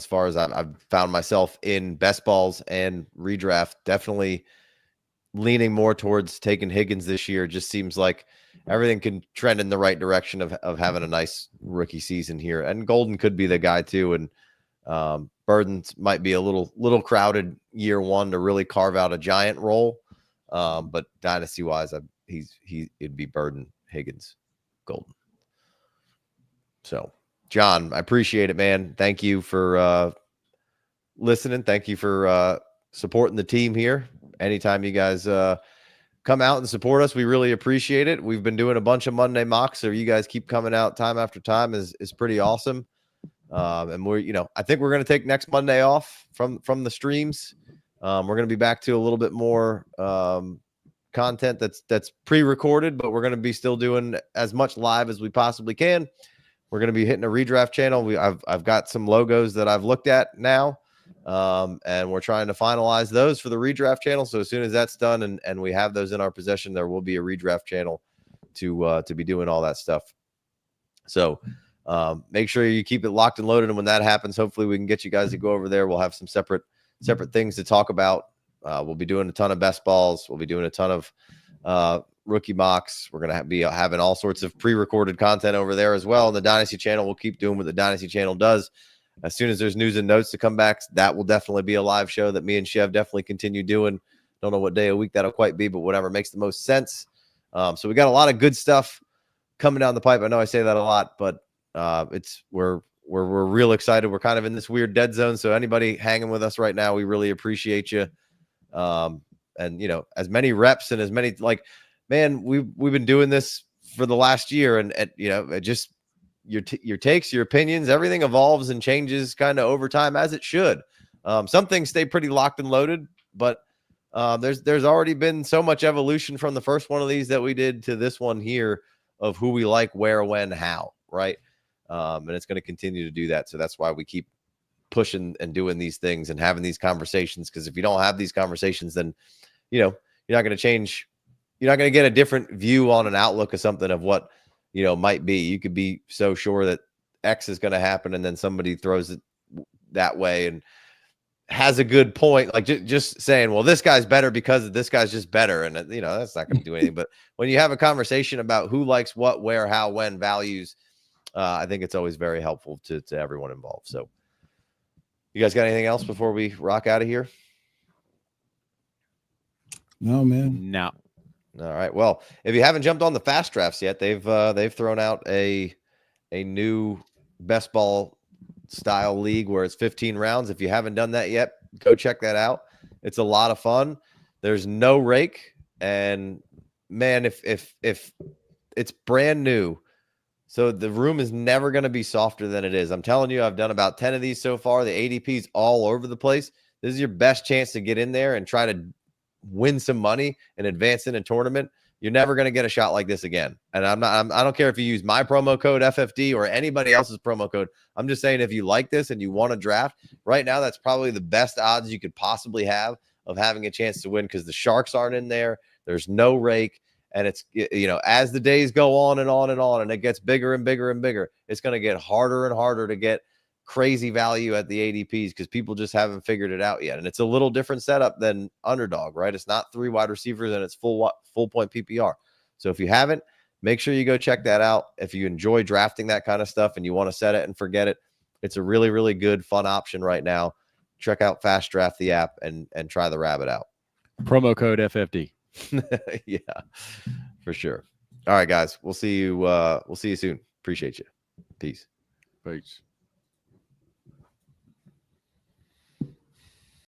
far as I've found myself in best balls and redraft, definitely leaning more towards taking Higgins this year. Just seems like everything can trend in the right direction of having a nice rookie season here. And Golden could be the guy too. And Burden's might be a little crowded year one to really carve out a giant role. But dynasty wise, it'd be Burden, Higgins, Golden. So, John, I appreciate it, man. Thank you for listening. Thank you for supporting the team here. Anytime you guys come out and support us, we really appreciate it. We've been doing a bunch of Monday mocks, so you guys keep coming out time after time is pretty awesome. And I think we're going to take next Monday off from the streams. We're going to be back to a little bit more content that's pre-recorded, but we're going to be still doing as much live as we possibly can. We're going to be hitting a redraft channel. I've got some logos that I've looked at now, and we're trying to finalize those for the redraft channel. So as soon as that's done and we have those in our possession, there will be a redraft channel to be doing all that stuff. So make sure you keep it locked and loaded, and when that happens, hopefully we can get you guys to go over there. We'll have some separate things to talk about. We'll be doing a ton of best balls. We'll be doing a ton of rookie mocks. We're going to be having all sorts of pre-recorded content over there as well. And the Dynasty channel will keep doing what the Dynasty channel does. As soon as there's news and notes to come back, that will definitely be a live show that me and Chev definitely continue doing. Don't know what day of week that'll quite be, but whatever makes the most sense. So we got a lot of good stuff coming down the pipe. I know I say that a lot, but we're real excited. We're kind of in this weird dead zone. So anybody hanging with us right now, we really appreciate you. And as many reps and as many, like, man, we've been doing this for the last year, and it just your takes, your opinions, everything evolves and changes kind of over time, as it should. Some things stay pretty locked and loaded, but there's already been so much evolution from the first one of these that we did to this one here of who we like, where, when, how, right? And it's going to continue to do that. So that's why we keep pushing and doing these things and having these conversations. Because if you don't have these conversations, then, you're not going to change. You're not going to get a different view on an outlook of something of what, might be. You could be so sure that X is going to happen, and then somebody throws it that way and has a good point. Like just saying, well, this guy's better because this guy's just better. And, that's not going to do anything. But when you have a conversation about who likes what, where, how, when, values, I think it's always very helpful to everyone involved. So you guys got anything else before we rock out of here? No, man. No. All right. Well, if you haven't jumped on the fast drafts yet, they've thrown out a new best ball style league where it's 15 rounds. If you haven't done that yet, go check that out. It's a lot of fun. There's no rake, and man, if it's brand new, so the room is never going to be softer than it is. I'm telling you, I've done about 10 of these so far. The ADP's all over the place. This is your best chance to get in there and try to win some money and advance in a tournament, You're never going to get a shot like this again. And I don't care if you use my promo code FFD or anybody else's promo code. I'm just saying, if you like this and you want to draft right now, that's probably the best odds you could possibly have of having a chance to win, because the Sharks aren't in there. There's no rake. And it's, as the days go on and on and on, and it gets bigger and bigger and bigger, it's going to get harder and harder to get crazy value at the ADPs, because people just haven't figured it out yet. And it's a little different setup than underdog, right? It's not 3 wide receivers and it's full point PPR. So if you haven't, make sure you go check that out. If you enjoy drafting that kind of stuff and you want to set it and forget it, it's a really, really good, fun option right now. Check out Fast Draft, the app, and try the rabbit out. Promo code FFD. Yeah, for sure. All right, guys, we'll see you soon. Appreciate you. Peace.